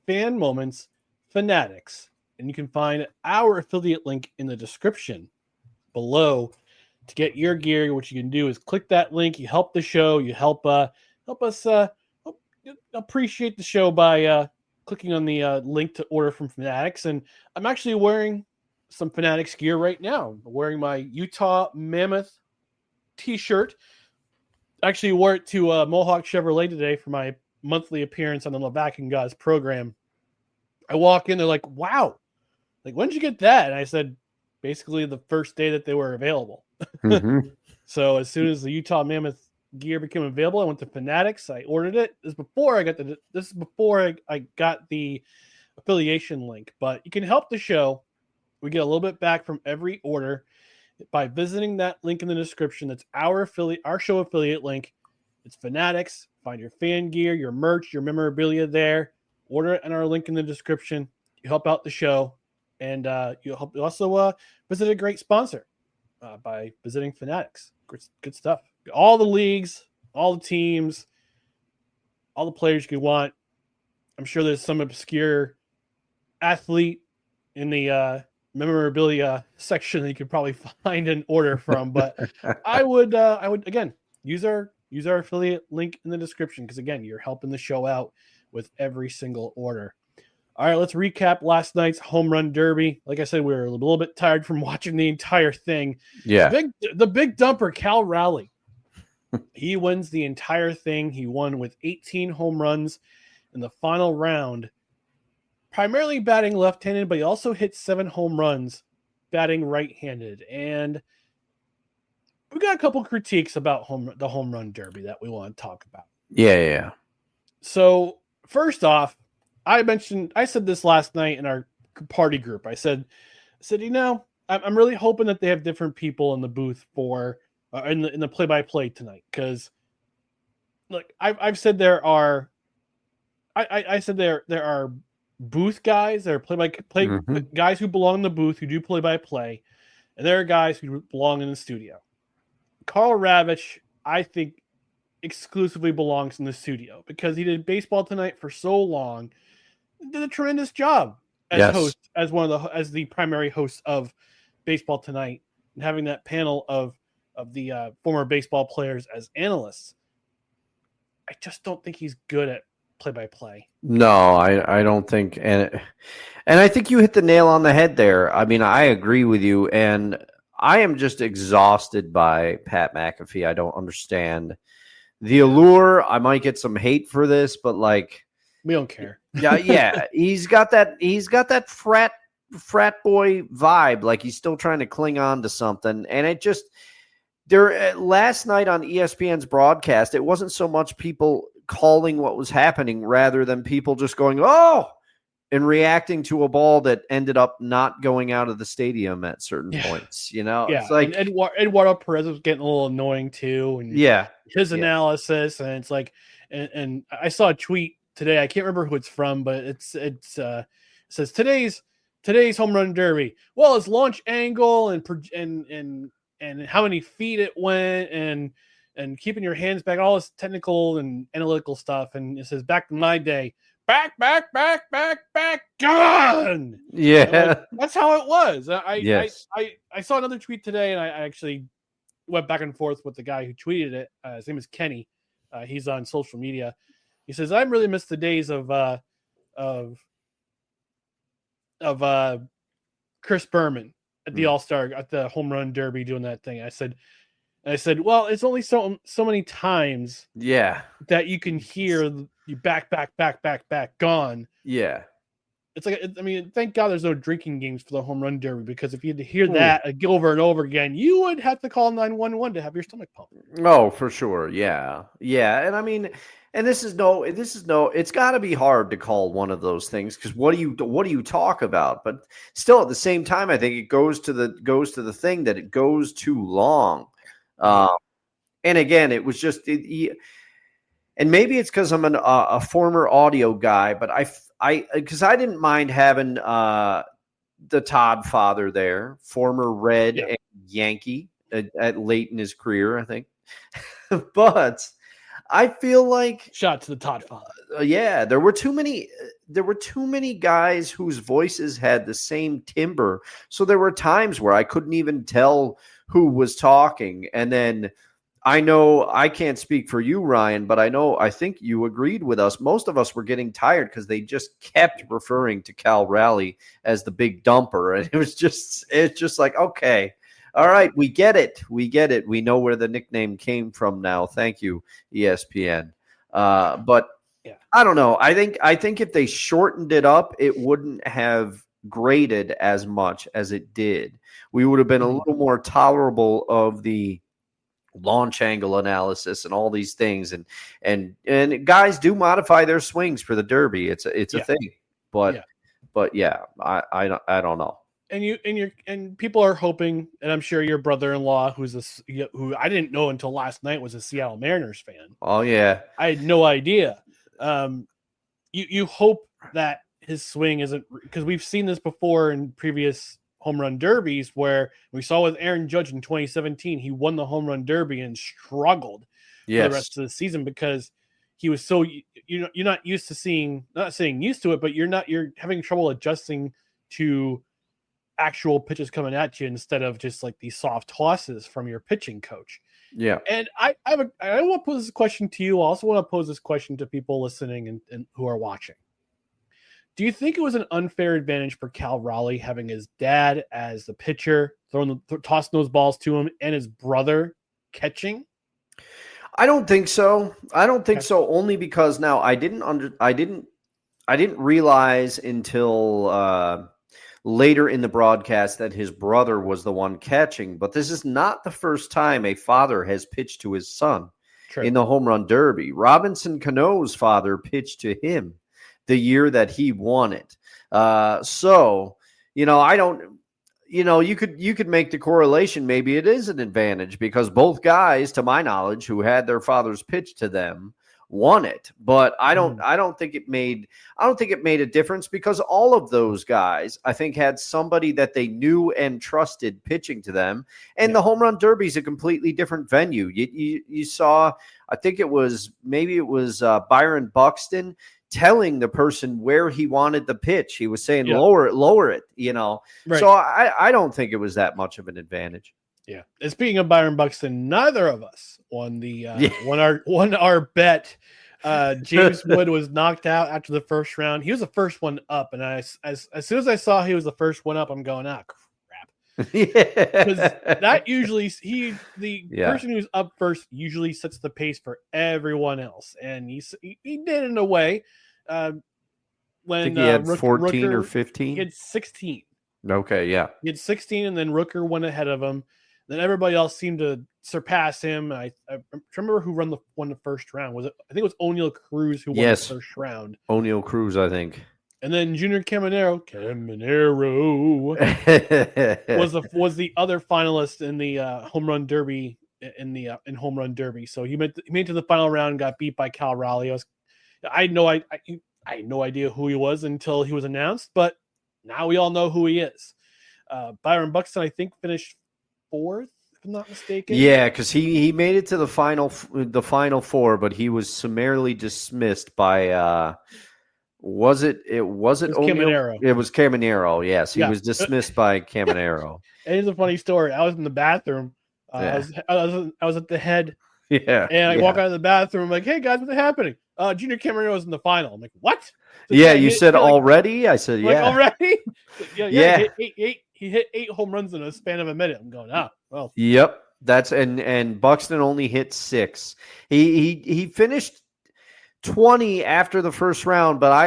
fan moments, Fanatics. And you can find our affiliate link in the description below to get your gear. What you can do is click that link. You help the show. You help us appreciate the show by clicking on the link to order from Fanatics. And I'm actually wearing some Fanatics gear right now. I'm wearing my Utah Mammoth t-shirt. Actually wore it to Mohawk Chevrolet today for my monthly appearance on the Levac and Guys program. I walk in, they're like, wow, like, when did you get that? And I said, basically the first day that they were available. Mm-hmm. So as soon as the Utah Mammoth gear became available, I went to Fanatics. I ordered it. This is before I got the affiliation link. But you can help the show. We get a little bit back from every order by visiting that link in the description. That's our show affiliate link. It's Fanatics. Find your fan gear, your merch, your memorabilia there. Order it in our link in the description. You help out the show, and you also visit a great sponsor by visiting Fanatics. Good stuff. All the leagues, all the teams, all the players you could want. I'm sure there's some obscure athlete in the memorabilia section that you could probably find and order from. But I would again use our affiliate link in the description, because again, you're helping the show out with every single order. All right, let's recap last night's Home Run Derby. Like I said, we were a little bit tired from watching the entire thing. Yeah. The big dumper, Cal Raleigh. He wins the entire thing. He won with 18 home runs in the final round, primarily batting left-handed, but he also hit 7 home runs batting right-handed. And we got a couple critiques about the Home Run Derby that we want to talk about. Yeah. So first off, I said this last night in our party group. I said, I'm really hoping that they have different people in the booth for in the play-by-play tonight, because look, I've said there are booth guys, there are play-by-play guys who belong in the booth who do play-by-play, and there are guys who belong in the studio. Carl Ravitch, I think, exclusively belongs in the studio because he did Baseball Tonight for so long, did a tremendous job as host, as the primary host of Baseball Tonight, and having that panel of the former baseball players as analysts. I just don't think he's good at play-by-play. No, I don't think, and I think you hit the nail on the head there. I mean, I agree with you, and I am just exhausted by Pat McAfee. I don't understand the allure. I might get some hate for this, but like, we don't care. yeah. He's got that frat boy vibe. Like, he's still trying to cling on to something. And it just, last night on ESPN's broadcast, it wasn't so much people calling what was happening rather than people just going, oh, and reacting to a ball that ended up not going out of the stadium at certain points, Yeah. It's like, and Eduardo Perez was getting a little annoying too. And his analysis, and it's like, and I saw a tweet today. I can't remember who it's from, but it says today's Home Run Derby. Well, it's launch angle and how many feet it went and keeping your hands back, all this technical and analytical stuff. And it says, back in my day, back, gone. Yeah. Like, that's how it was. I saw another tweet today, and I actually went back and forth with the guy who tweeted it. His name is Kenny. He's on social media. He says, I really miss the days of Chris Berman at the All-Star, at the Home Run Derby, doing that thing. I said, well, it's only so many times that you can hear you back, gone. Yeah. It's like, I mean, thank God there's no drinking games for the Home Run Derby, because if you had to hear that over and over again, you would have to call 911 to have your stomach pumped. Oh, for sure. Yeah. Yeah. And I mean, And it's got to be hard to call one of those things because what do you talk about? But still, at the same time, I think it goes to the thing that it goes too long. And again, it was just, and maybe it's because I'm a former audio guy, but because I didn't mind having the Todd father there, former Red and Yankee at late in his career, I think, but. I feel like shout to the Todd father. There were too many guys whose voices had the same timbre. So there were times where I couldn't even tell who was talking. And then I know I can't speak for you, Ryan, but I think you agreed with us. Most of us were getting tired because they just kept referring to Cal Raleigh as the big dumper. And it's just like, okay. All right, we get it. We know where the nickname came from now. Thank you, ESPN. But I don't know. I think if they shortened it up, it wouldn't have graded as much as it did. We would have been a little more tolerable of the launch angle analysis and all these things. And guys do modify their swings for the Derby. It's a thing. But I don't know. And people are hoping, and I'm sure your brother-in-law, who I didn't know until last night, was a Seattle Mariners fan. Oh yeah, I had no idea. You hope that his swing isn't, because we've seen this before in previous home run derbies where we saw with Aaron Judge in 2017, he won the home run derby and struggled for the rest of the season because he was so you're not used to seeing, not saying used to it, but you're having trouble adjusting to actual pitches coming at you instead of just like these soft tosses from your pitching coach. Yeah. And I want to pose this question to you. I also want to pose this question to people listening and who are watching. Do you think it was an unfair advantage for Cal Raleigh having his dad as the pitcher, tossing those balls to him, and his brother catching? I don't think so. Only because now I didn't realize until later in the broadcast that his brother was the one catching, but this is not the first time a father has pitched to his son in the home run derby. Robinson Cano's father pitched to him the year that he won it. So, I don't, you could make the correlation. Maybe it is an advantage because both guys, to my knowledge, who had their fathers pitch to them, won it. But I don't think it made a difference because all of those guys, I think, had somebody that they knew and trusted pitching to them. And the home run derby is a completely different venue. You saw, I think it was Byron Buxton telling the person where he wanted the pitch. He was saying, lower it, Right. So I don't think it was that much of an advantage. Yeah. And speaking of Byron Buxton, neither of us won won our bet. James Wood was knocked out after the first round. He was the first one up, and as soon as I saw he was the first one up, I'm going, crap. Because that usually person who's up first usually sets the pace for everyone else, and he did in a way. When I think he had 14 Rooker, or 15, he had 16. Okay, yeah, he had 16, and then Rooker went ahead of him. Then everybody else seemed to surpass him. I remember who won the first round. I think it was O'Neal Cruz who won the first round. O'Neal Cruz, I think. And then Junior Caminero was the other finalist in the home run derby in home run derby. So he made it to the final round and got beat by Cal Raleigh. I had no idea who he was until he was announced, but now we all know who he is. Byron Buxton, I think, finished 4th, if I'm not mistaken. Yeah, because he made it to the final four, but he was summarily dismissed by was it Caminero? It was Caminero. Yes, he was dismissed by Caminero. And it's a funny story. I was in the bathroom. I was at the head. Yeah, and I walk out of the bathroom. I'm like, "Hey guys, what's happening?" Junior Caminero was in the final. I'm like, "What?" So you said already? I said, "Yeah, already." Yeah. He hit 8 home runs in a span of a minute. I'm going, well. Yep. That's and Buxton only hit 6. He finished 20 after the first round, but I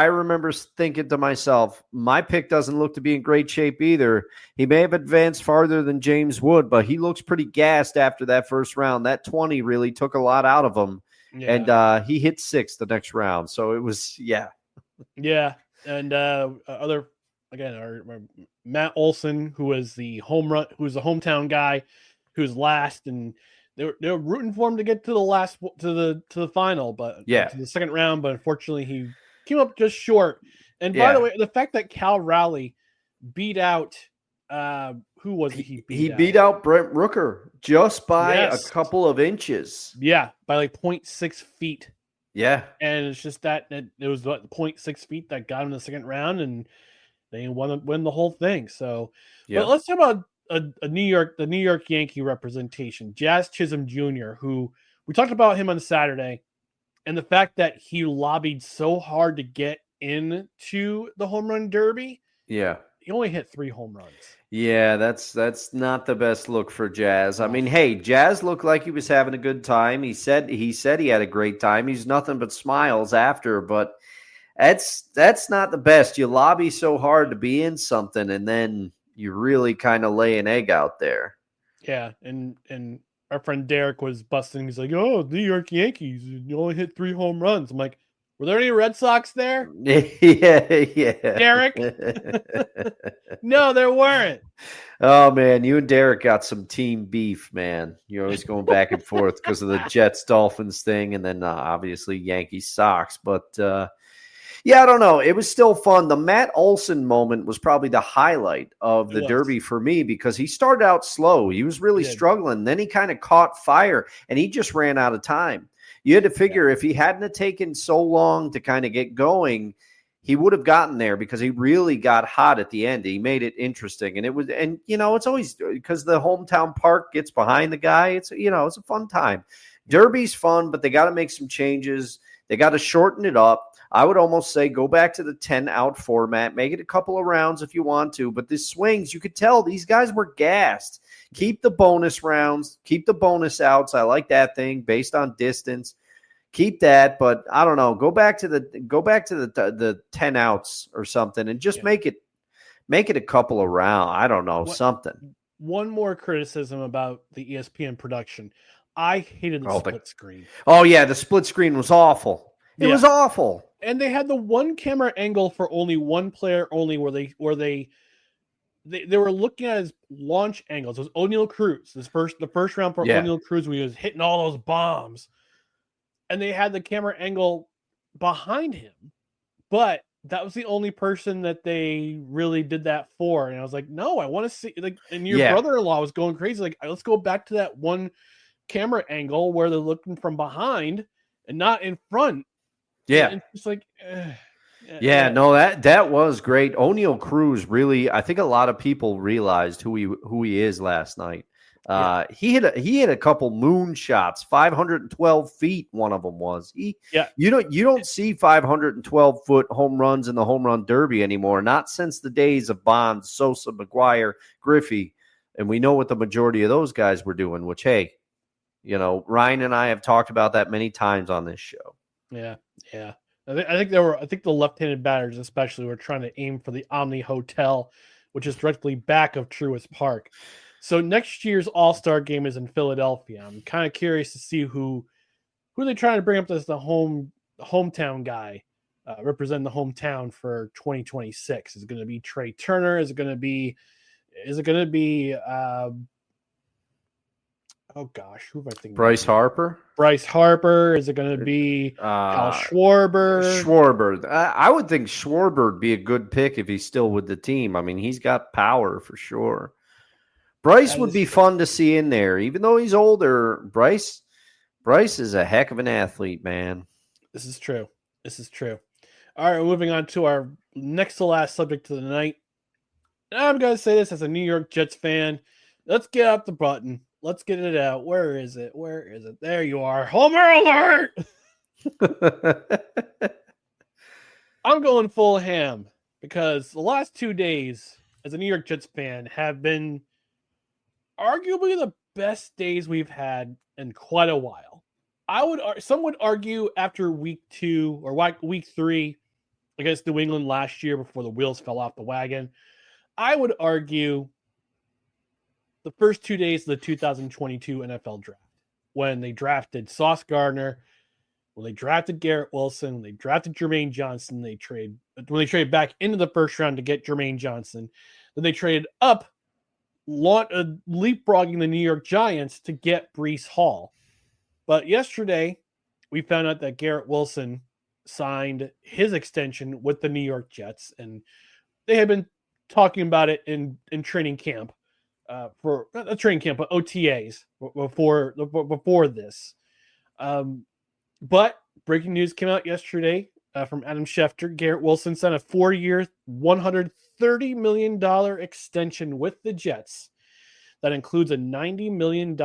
remember thinking to myself, my pick doesn't look to be in great shape either. He may have advanced farther than James Wood, but he looks pretty gassed after that first round. That 20 really took a lot out of him. And he hit 6 the next round. So it was, yeah. And other, again, our Matt Olson, who was the hometown guy, who's last, and they were rooting for him to get to the final, but to the second round, but unfortunately he came up just short. And by the way, the fact that Cal Raleigh beat out who was it he beat out? He beat out Brent Rooker just by a couple of inches. Yeah, by like 0.6 feet. Yeah. And it's just that it was 0.6 feet that got him the second round, and they win the whole thing. So, but let's talk about the New York Yankee representation, Jazz Chisholm Jr., who we talked about him on Saturday, and the fact that he lobbied so hard to get into the home run derby. Yeah. He only hit 3 home runs. Yeah, that's not the best look for Jazz. I mean, hey, Jazz looked like he was having a good time. He said he had a great time. He's nothing but smiles after, but that's not the best. You lobby so hard to be in something, and then you really kind of lay an egg out there. Yeah, and our friend Derek was busting. He's like, "Oh, New York Yankees, you only hit 3 home runs." I'm like, were there any Red Sox there? Yeah. Derek? No, there weren't. Oh, man, you and Derek got some team beef, man. You're always going back and forth because of the Jets-Dolphins thing, and then obviously Yankees-Sox. But, yeah, I don't know. It was still fun. The Matt Olson moment was probably the highlight of the Derby for me because he started out slow. He was really struggling. Then he kind of caught fire, and he just ran out of time. You had to figure if he hadn't have taken so long to kind of get going, he would have gotten there because he really got hot at the end. He made it interesting. And it's always because the hometown park gets behind the guy. It's a fun time. Derby's fun, but they got to make some changes. They got to shorten it up. I would almost say go back to the 10-out format, make it a couple of rounds if you want to. But the swings, you could tell these guys were gassed. Keep the bonus rounds, keep the bonus outs. I like that thing based on distance. Keep that, but I don't know. Go back to the 10 outs or something, and just make it a couple of rounds. I don't know, something. One more criticism about the ESPN production. I hated the split screen. Oh yeah, the split screen was awful. It was awful. And they had the one camera angle for only one player only, where they were looking at his launch angles. It was O'Neal Cruz. The first round for O'Neal Cruz, when he was hitting all those bombs. And they had the camera angle behind him. But that was the only person that they really did that for. And I was like, no, I want to see, like, and your brother-in-law was going crazy. Like, let's go back to that one camera angle where they're looking from behind and not in front. Yeah. And it's like, no, that was great. O'Neal Cruz really, I think a lot of people realized who he is last night. He hit a couple moon shots, 512 feet. One of them was. You don't see 512-foot home runs in the home run derby anymore. Not since the days of Bonds, Sosa, McGuire, Griffey, and we know what the majority of those guys were doing. Which, hey, Ryan and I have talked about that many times on this show. Yeah. I think the left-handed batters especially were trying to aim for the Omni Hotel, which is directly back of Truist Park. So next year's All-Star game is in Philadelphia. I'm kind of curious to see who they're trying to bring up as the hometown guy, representing the hometown for 2026. Is it going to be Trey Turner? Is it going to be oh gosh, who am I thinking? Bryce Harper? Bryce Harper. Is it going to be Kyle Schwarber? Schwarber. I would think Schwarber would be a good pick if he's still with the team. I mean, he's got power for sure. Bryce would be fun to see in there, even though he's older. Bryce is a heck of an athlete, man. This is true. All right, moving on to our next to last subject of the night. I'm going to say this as a New York Jets fan. Let's get out the button. Let's get it out. Where is it? There you are. Homer alert! I'm going full ham because the last 2 days as a New York Jets fan have been arguably the best days we've had in quite a while. Some would argue after week 2 or week 3 against New England last year before the wheels fell off the wagon. I would argue the first 2 days of the 2022 NFL draft when they drafted Sauce Gardner When they drafted Garrett Wilson, when they drafted Jermaine Johnson, when they traded back into the first round to get Jermaine Johnson, then they traded up, leapfrogging the New York Giants to get Breece Hall. But yesterday, we found out that Garrett Wilson signed his extension with the New York Jets, and they had been talking about it in training camp for not a training camp, but OTAs before this. But breaking news came out yesterday from Adam Schefter. Garrett Wilson signed a 4-year, $130 million extension with the Jets that includes a $90 million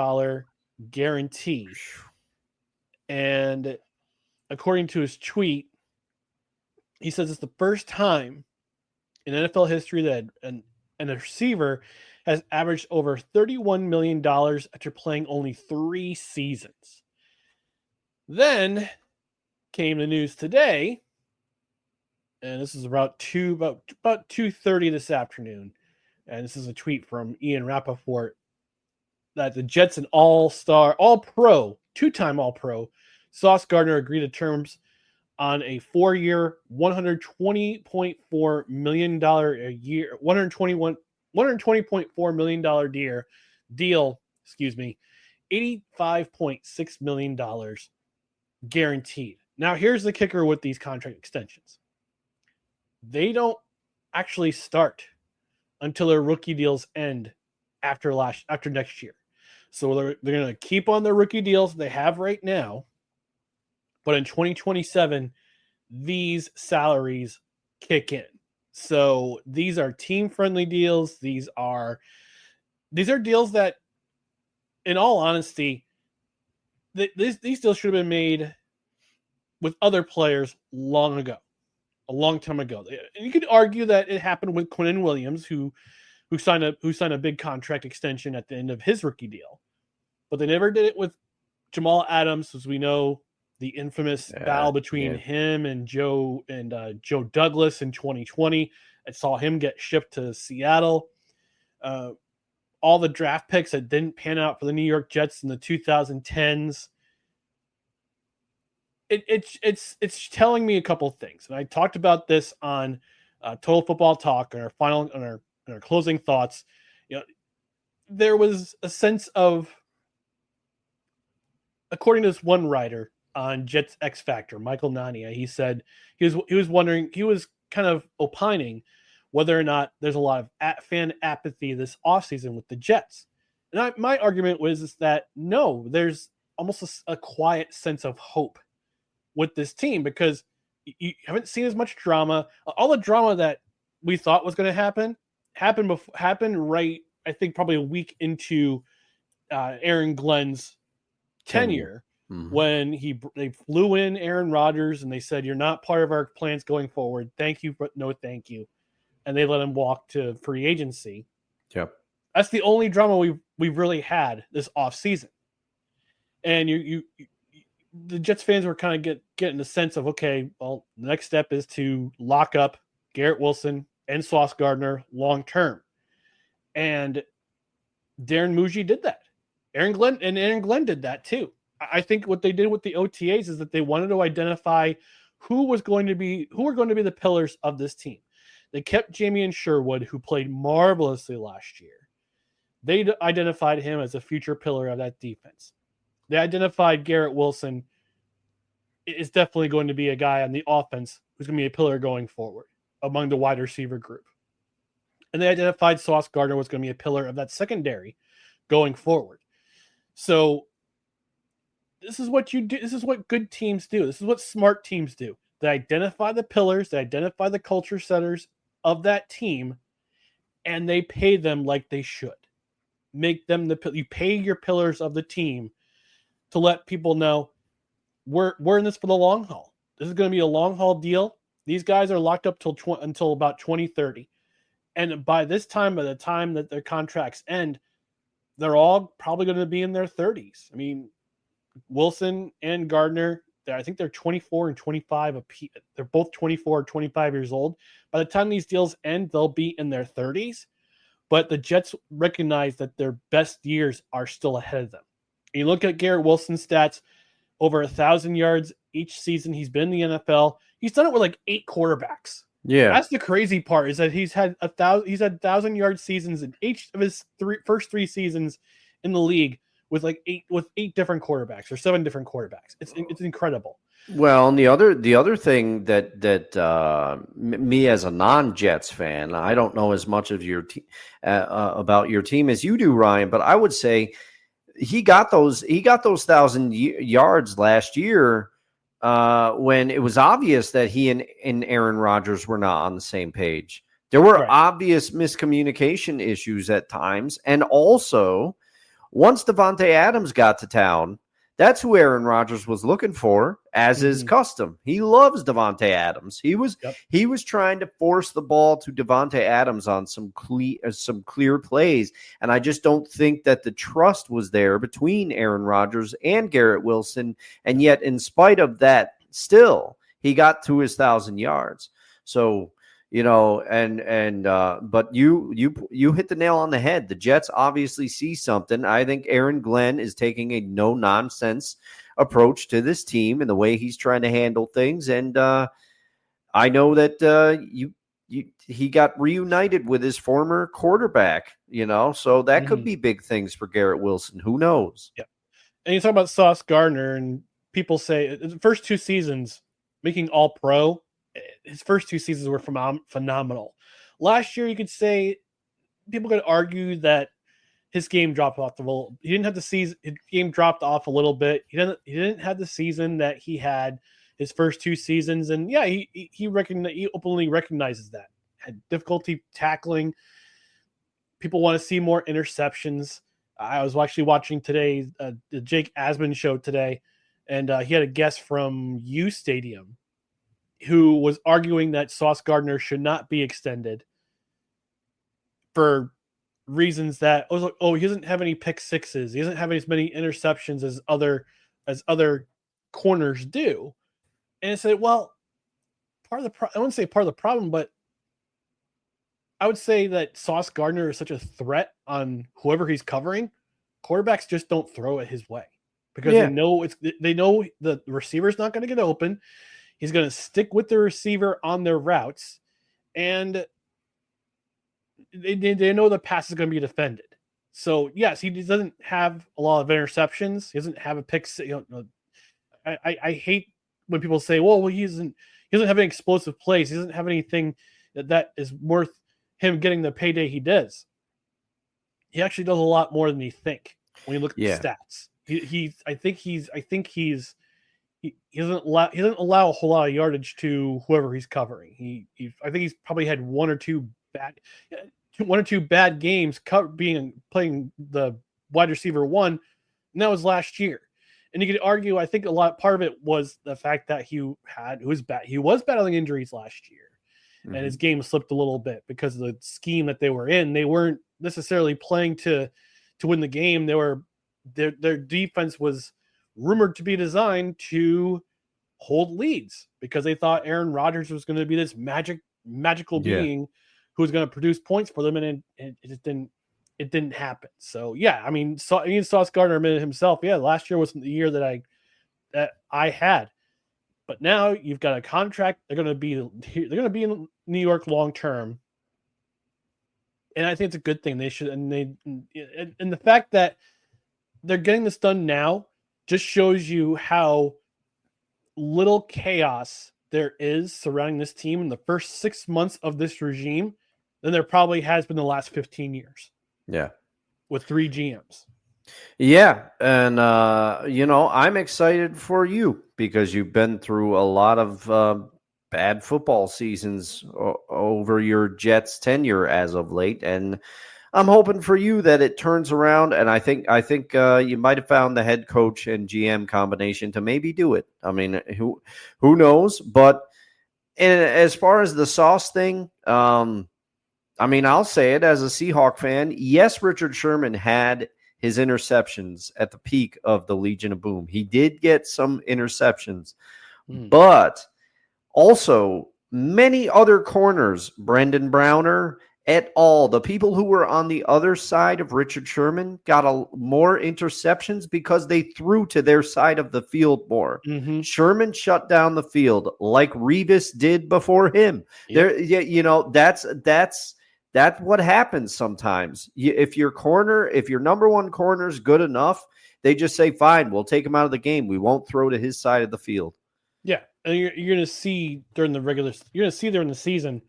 guarantee. And according to his tweet, he says it's the first time in NFL history that a receiver has averaged over $31 million after playing only 3 seasons. Then came the news today, and this is about 2:30 this afternoon, and this is a tweet from Ian Rappaport, that the Jets and all-pro, 2-time All-Pro, Sauce Gardner agreed to terms on a 4-year, $120.4 million a year, $120.4 million deal, $85.6 million guaranteed. Now, here's the kicker with these contract extensions. They don't actually start until their rookie deals end after next year. So they're going to keep on their rookie deals they have right now. But in 2027, these salaries kick in. So these are team-friendly deals. These are deals that, in all honesty, these deals should have been made with other players long ago, a long time ago. And you could argue that it happened with Quinnen Williams, who signed a big contract extension at the end of his rookie deal, but they never did it with Jamal Adams, as we know. The infamous battle between him and Joe Douglas in 2020. I saw him get shipped to Seattle. All the draft picks that didn't pan out for the New York Jets in the 2010s. It's telling me a couple of things, and I talked about this on Total Football Talk on our closing thoughts. There was a sense of, according to this one writer on Jets X Factor, Michael Nania, he said he was wondering, he was kind of opining whether or not there's a lot of fan apathy this offseason with the Jets. And my argument is that no, there's almost a quiet sense of hope with this team, because you haven't seen as much drama. All the drama that we thought was going to happened right, I think, probably a week into Aaron Glenn's tenure. Mm-hmm. When they flew in Aaron Rodgers and they said, "You're not part of our plans going forward. Thank you, but no thank you," and they let him walk to free agency. Yep, that's the only drama we've really had this offseason. And the Jets fans were kind of getting the sense of, okay, well, the next step is to lock up Garrett Wilson and Sauce Gardner long term, and Darren Muji did that. Aaron Glenn did that too. I think what they did with the OTAs is that they wanted to identify who were going to be the pillars of this team. They kept Jamie Sherwood, who played marvelously last year. They identified him as a future pillar of that defense. They identified Garrett Wilson is definitely going to be a guy on the offense who's going to be a pillar going forward among the wide receiver group. And they identified Sauce Gardner was going to be a pillar of that secondary going forward. So this is what you do. This is what good teams do. This is what smart teams do. They identify the pillars, they identify the culture setters of that team, and they pay them like they should. Make them you pay your pillars of the team to let people know we're in this for the long haul. This is going to be a long haul deal. These guys are locked up until about 2030. And by the time that their contracts end, they're all probably going to be in their 30s. I mean, Wilson and Gardner, I think they're 24 and 25. They're both 24 or 25 years old. By the time these deals end, they'll be in their 30s. But the Jets recognize that their best years are still ahead of them. And you look at Garrett Wilson's stats over 1,000 yards each season he's been in the NFL. He's done it with like 8 quarterbacks. Yeah. That's the crazy part, is that he's had 1,000-yard seasons in each of his first 3 seasons in the league with 8 different quarterbacks or 7 different quarterbacks. It's incredible. Well, and the other thing that me as a non-Jets fan, I don't know as much of your about your team as you do, Ryan, but I would say he got those 1,000 yards last year when it was obvious that he and Aaron Rodgers were not on the same page. There were obvious miscommunication issues at times, and also once Davante Adams got to town, that's who Aaron Rodgers was looking for, as is custom. He loves Davante Adams. He was trying to force the ball to Davante Adams on some clear plays, and I just don't think that the trust was there between Aaron Rodgers and Garrett Wilson. And yet, in spite of that, still he got to his 1,000 yards. So, but you hit the nail on the head. The Jets obviously see something. I think Aaron Glenn is taking a no nonsense approach to this team and the way he's trying to handle things. And I know that he got reunited with his former quarterback. So that could be big things for Garrett Wilson. Who knows? Yeah. And you talk about Sauce Gardner, and people say the first 2 seasons making All Pro. His first 2 seasons were phenomenal. Last year, you could say people could argue that his game dropped off the little. He didn't have the season. His game dropped off a little bit. He didn't have the season that he had his first 2 seasons. And yeah, he openly recognizes that. Had difficulty tackling. People want to see more interceptions. I was actually watching today the Jake Asman show today, and he had a guest from U Stadium who was arguing that Sauce Gardner should not be extended for reasons that he doesn't have any pick sixes. He doesn't have as many interceptions as other corners do. And I said, well, I wouldn't say part of the problem, but I would say that Sauce Gardner is such a threat on whoever he's covering. Quarterbacks just don't throw it his way because they know the receiver's not going to get open. He's going to stick with the receiver on their routes, and they know the pass is going to be defended. So yes, he doesn't have a lot of interceptions. He doesn't have a pick. I hate when people say, "Well, he doesn't have any explosive plays. He doesn't have anything that is worth him getting the payday he does." He actually does a lot more than you think when you look at the stats. He doesn't allow a whole lot of yardage to whoever he's covering. I think he's probably had one or two bad games playing the wide receiver 1, and that was last year. And you could argue, I think part of it was the fact that he was battling injuries last year, and his game slipped a little bit because of the scheme that they were in. They weren't necessarily playing to win the game. Their defense was rumored to be designed to hold leads because they thought Aaron Rodgers was going to be this magical being who was going to produce points for them, and it just didn't happen. So yeah, I mean, Sauce Gardner admitted himself, last year wasn't the year that I had, but now you've got a contract. They're going to be in New York long term, and I think it's a good thing. They should, and the fact that they're getting this done now just shows you how little chaos there is surrounding this team in the first 6 months of this regime than there probably has been the last 15 years. Yeah. With 3 GMs. Yeah. And, I'm excited for you because you've been through a lot of bad football seasons over your Jets tenure as of late. And I'm hoping for you that it turns around, and I think you might have found the head coach and GM combination to maybe do it. I mean, who knows? But as far as the Sauce thing, I mean, I'll say it as a Seahawk fan. Yes, Richard Sherman had his interceptions at the peak of the Legion of Boom. He did get some interceptions, but also many other corners, Brendan Browner at all. The people who were on the other side of Richard Sherman got more interceptions because they threw to their side of the field more. Mm-hmm. Sherman shut down the field like Revis did before him. Yep. That's what happens sometimes. If your number one corner is good enough, they just say, fine, we'll take him out of the game. We won't throw to his side of the field. Yeah, and you're going to see during the season,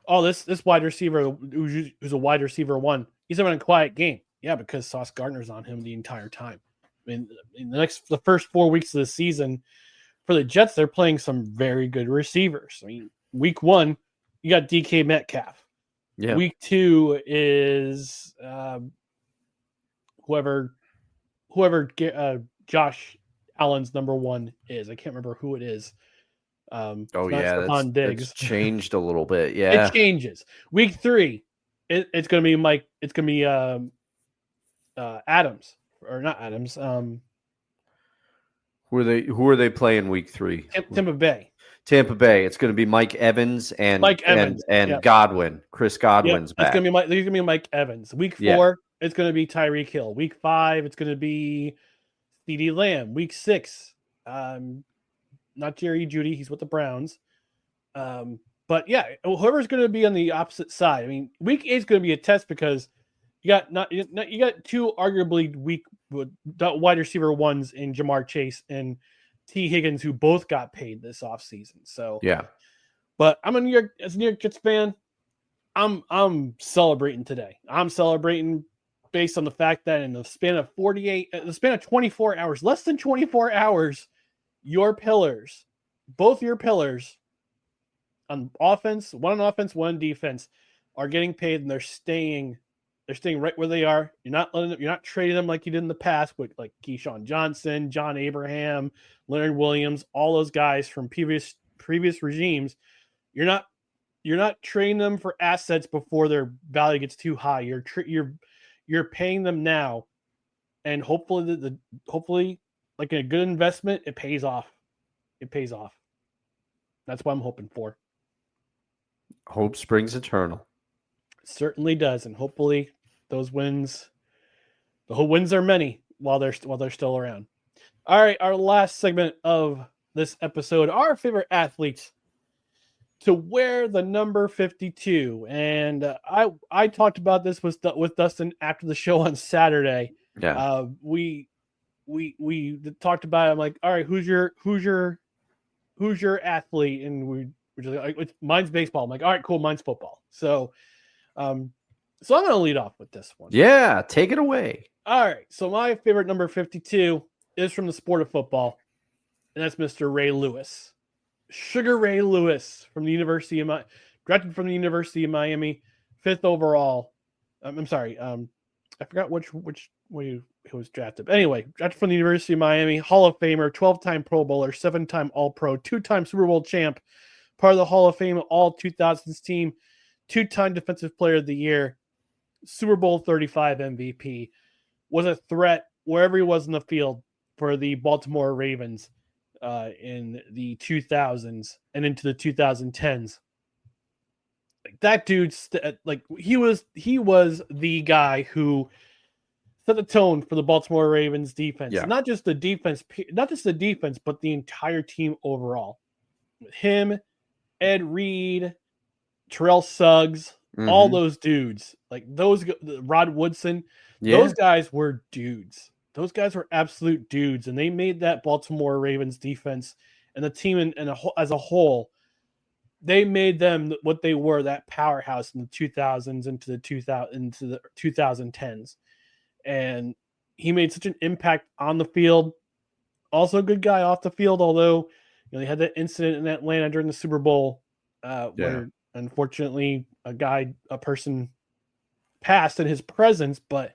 oh, this wide receiver who's a wide receiver one, he's having a quiet game. Yeah, because Sauce Gardner's on him the entire time. I mean, in the first 4 weeks of the season for the Jets, they're playing some very good receivers. I mean, week 1, you got DK Metcalf. Yeah. Week 2 is whoever Josh Allen's number 1 is. I can't remember who it is. That's changed a little bit. Yeah, it changes. Week 3, it's going to be Mike. It's going to be Adams or not Adams. Who are they playing week 3? Tampa Bay. Tampa Bay. It's going to be Mike Evans and yep. Godwin. Chris Godwin's back. It's going to be Mike Evans. Week 4, it's going to be Tyreek Hill. Week 5, it's going to be CeeDee Lamb. Week 6, not Jerry Jeudy. He's with the Browns. But yeah, whoever's going to be on the opposite side. I mean, week 8 is going to be a test because you got two arguably weak wide receiver ones in Jamar Chase and T. Higgins, who both got paid this offseason. So yeah. But I'm a New York Jets fan. I'm celebrating today. I'm celebrating based on the fact that in the span of 24 hours, less than 24 hours, both your pillars on offense, one on offense, one on defense, are getting paid, and they're staying right where they are. You're not trading them like you did in the past with like Keyshawn Johnson, John Abraham, Leonard Williams, all those guys from previous regimes. You're not trading them for assets before their value gets too high. You're paying them now, and hopefully like a good investment, it pays off. That's what I'm hoping for. Hope springs eternal. It certainly does, and hopefully those wins. The whole wins are many while they're still around. All right, our last segment of this episode, our favorite athletes to wear the number 52, and I talked about this with Dustin after the show on Saturday. Yeah, we talked about it. I'm like, all right, who's your athlete? And we're just like, mine's baseball. I'm like, all right, cool, mine's football. So I'm going to lead off with this one. Yeah, take it away. All right, so my favorite number 52 is from the sport of football, and that's Mr. Ray Lewis. Sugar Ray Lewis from the University of drafted from the University of Miami, 5th overall. I'm sorry, I forgot which way he was drafted. But anyway, drafted from the University of Miami, Hall of Famer, 12-time Pro Bowler, 7-time All-Pro, 2-time Super Bowl champ, part of the Hall of Fame All 2000s team, 2-time Defensive Player of the Year, Super Bowl 35 MVP, was a threat wherever he was in the field for the Baltimore Ravens in the 2000s and into the 2010s. Like that dude, he was the guy who set the tone for the Baltimore Ravens defense. Yeah. Not just the defense, but the entire team overall. With him, Ed Reed, Terrell Suggs, all those dudes, like Rod Woodson, those guys were dudes. Those guys were absolute dudes, and they made that Baltimore Ravens defense and the team as a whole, they made them what they were, that powerhouse in the 2000s into the 2010s. And he made such an impact on the field. Also a good guy off the field, although they had that incident in Atlanta during the Super Bowl where unfortunately a person passed in his presence, but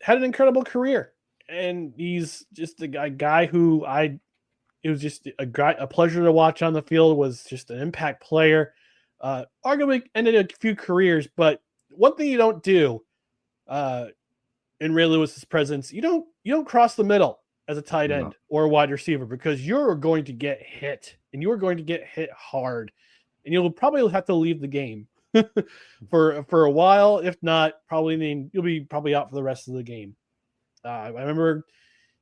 had an incredible career. And he's just a guy who it was just a pleasure to watch on the field, was just an impact player. Arguably ended a few careers, but one thing you don't do in Ray Lewis's presence, you don't cross the middle as a tight end or a wide receiver, because you're going to get hit, and you're going to get hit hard, and you'll probably have to leave the game for a while. If not, you'll be probably out for the rest of the game. I remember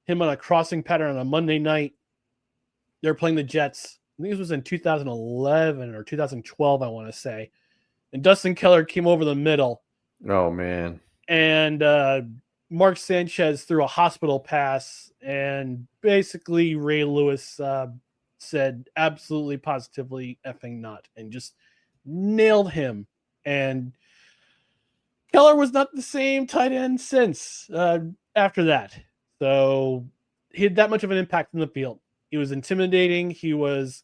him on a crossing pattern on a Monday night. They were playing the Jets. I think this was in 2011 or 2012, I want to say. And Dustin Keller came over the middle. Oh, man. And Mark Sanchez threw a hospital pass. And basically Ray Lewis said absolutely, positively effing not. And just nailed him. And Keller was not the same tight end since after that. So he had that much of an impact in the field. He was intimidating. He was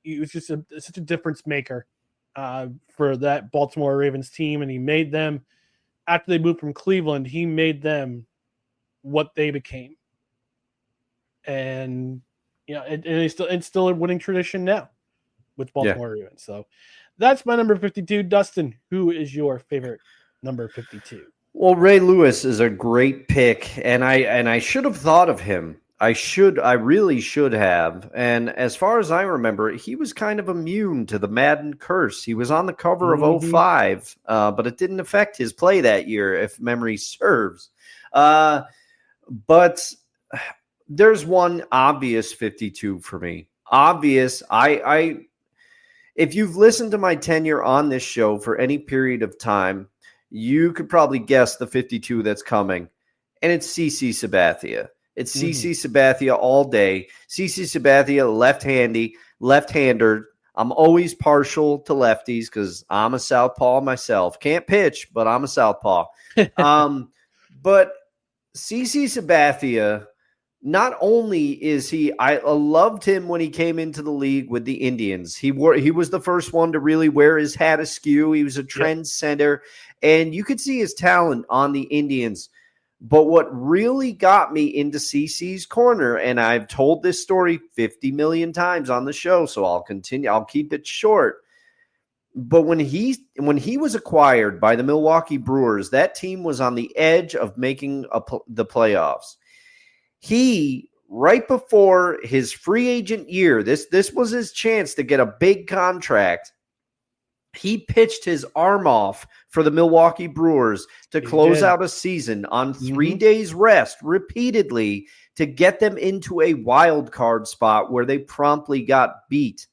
just such a difference maker for that Baltimore Ravens team. And he made them, after they moved from Cleveland, he made them what they became. And, and it's still a winning tradition now with Baltimore Ravens. So that's my number 52. Dustin, who is your favorite number 52? Well, Ray Lewis is a great pick, and I should have thought of him. I really should have. And as far as I remember, he was kind of immune to the Madden curse. He was on the cover of 05, but it didn't affect his play that year, if memory serves. But there's one obvious 52 for me. Obvious. If you've listened to my tenure on this show for any period of time, you could probably guess the 52 that's coming, and it's CC Sabathia. It's CC Sabathia all day. CC Sabathia, left-hander. I'm always partial to lefties because I'm a southpaw myself. Can't pitch, but I'm a southpaw. But CC Sabathia, not only is I loved him when he came into the league with the Indians. He was the first one to really wear his hat askew. He was a trendsetter, and you could see his talent on the Indians. But what really got me into CC's corner, and I've told this story 50 million times on the show, so I'll continue. I'll keep it short. But when he was acquired by the Milwaukee Brewers, that team was on the edge of making the playoffs. He, right before his free agent year, this was his chance to get a big contract. He pitched his arm off for the Milwaukee Brewers to close out a season on 3 days rest repeatedly to get them into a wild card spot where they promptly got beat.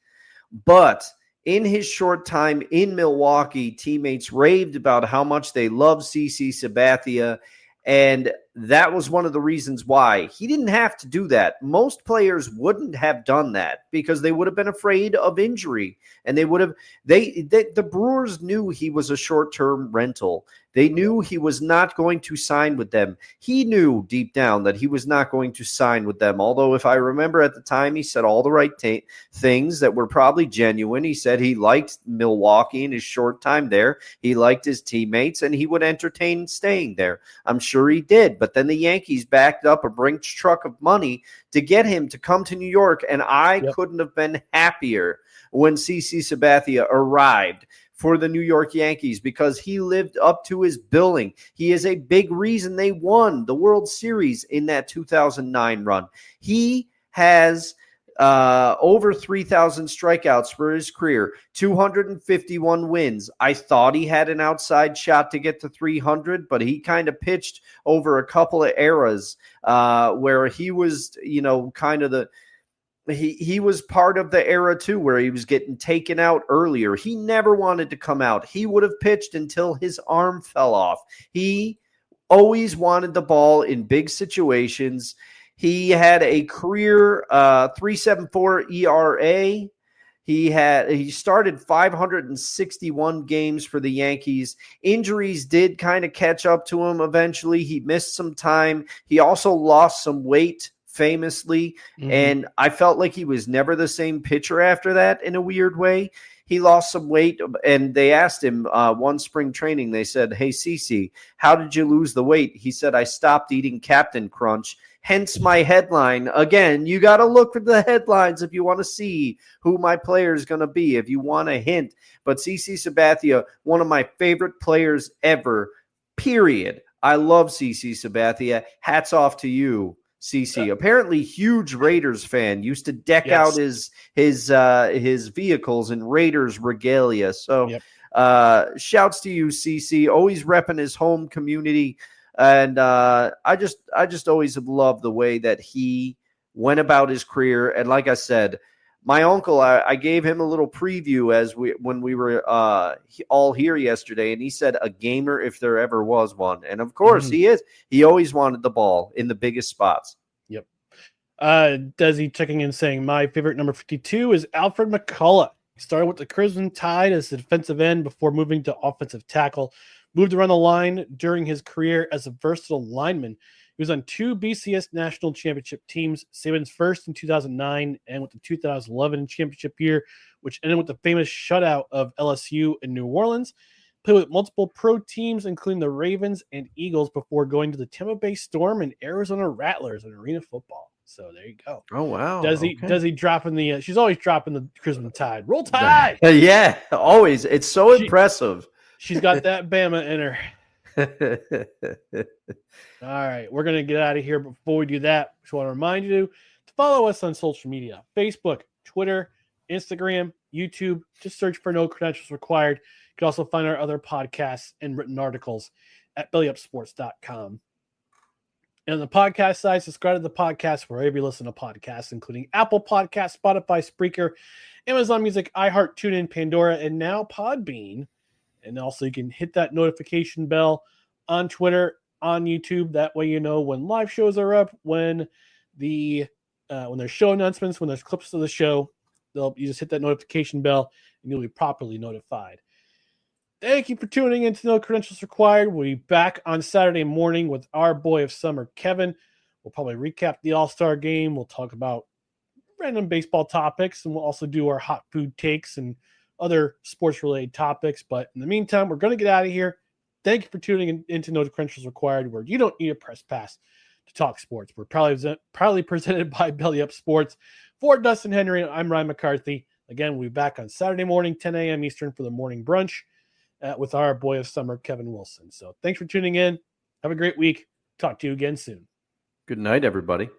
But in his short time in Milwaukee, teammates raved about how much they love CC Sabathia, and that was one of the reasons why. He didn't have to do that. Most players wouldn't have done that because they would have been afraid of injury. And the Brewers knew he was a short-term rental. They knew he was not going to sign with them. He knew deep down that he was not going to sign with them. Although if I remember at the time, he said all the right things that were probably genuine. He said he liked Milwaukee in his short time there. He liked his teammates and he would entertain staying there. I'm sure he did. But then the Yankees backed up a Brinks truck of money to get him to come to New York. And I couldn't have been happier when CC Sabathia arrived for the New York Yankees because he lived up to his billing. He is a big reason they won the World Series in that 2009 run. He has over 3,000 strikeouts for his career, 251 wins. I thought he had an outside shot to get to 300, but he kind of pitched over a couple of eras where he was, kind of he was part of the era too, where he was getting taken out earlier. He never wanted to come out. He would have pitched until his arm fell off. He always wanted the ball in big situations. He had a career 3.74 ERA. He started 561 games for the Yankees. Injuries did kind of catch up to him eventually. He missed some time. He also lost some weight famously, and I felt like he was never the same pitcher after that in a weird way. He lost some weight, and they asked him one spring training, they said, "Hey, CC, how did you lose the weight?" He said, "I stopped eating Captain Crunch." Hence my headline. Again, you got to look at the headlines if you want to see who my player is going to be, if you want a hint. But CC Sabathia, one of my favorite players ever, period. I love CC Sabathia. Hats off to you, CC. Apparently huge Raiders fan, used to deck out his vehicles in Raiders regalia. So Shouts to you, CC. Always repping his home community. And I just always love the way that he went about his career. And like I said, my uncle, I gave him a little preview when we were all here yesterday, and he said a gamer if there ever was one. And of course he is. He always wanted the ball in the biggest spots. Yep. Desi checking in saying, my favorite number 52 is Alfred McCullough. He started with the Crimson Tide as a defensive end before moving to offensive tackle. Moved around the line during his career as a versatile lineman. He was on 2 BCS national championship teams, Saban's first in 2009 and with the 2011 championship year, which ended with the famous shutout of LSU in New Orleans. Played with multiple pro teams, including the Ravens and Eagles, before going to the Tampa Bay Storm and Arizona Rattlers in arena football. So there you go. Oh, wow. Does he dropping the she's always dropping the Crimson Tide. Roll Tide! Yeah, always. It's so impressive. She's got that Bama in her. All right, we're going to get out of here. Before we do that, I just want to remind you to follow us on social media, Facebook, Twitter, Instagram, YouTube. Just search for No Credentials Required. You can also find our other podcasts and written articles at bellyupsports.com. And on the podcast side, subscribe to the podcast wherever you listen to podcasts, including Apple Podcasts, Spotify, Spreaker, Amazon Music, iHeart, TuneIn, Pandora, and now Podbean. And also you can hit that notification bell on Twitter, on YouTube. That way you know when live shows are up, when there's show announcements, when there's clips of the show. You just hit that notification bell and you'll be properly notified. Thank you for tuning in to No Credentials Required. We'll be back on Saturday morning with our boy of summer, Kevin. We'll probably recap the All-Star game. We'll talk about random baseball topics, and we'll also do our hot food takes and other sports-related topics. But in the meantime, we're going to get out of here. Thank you for tuning into No Credentials Required, where you don't need a press pass to talk sports. We're proudly presented by Belly Up Sports. For Dustin Henry, I'm Ryan McCarthy. Again, we'll be back on Saturday morning, 10 a.m. Eastern for the morning brunch with our boy of summer, Kevin Wilson. So thanks for tuning in. Have a great week. Talk to you again soon. Good night, everybody.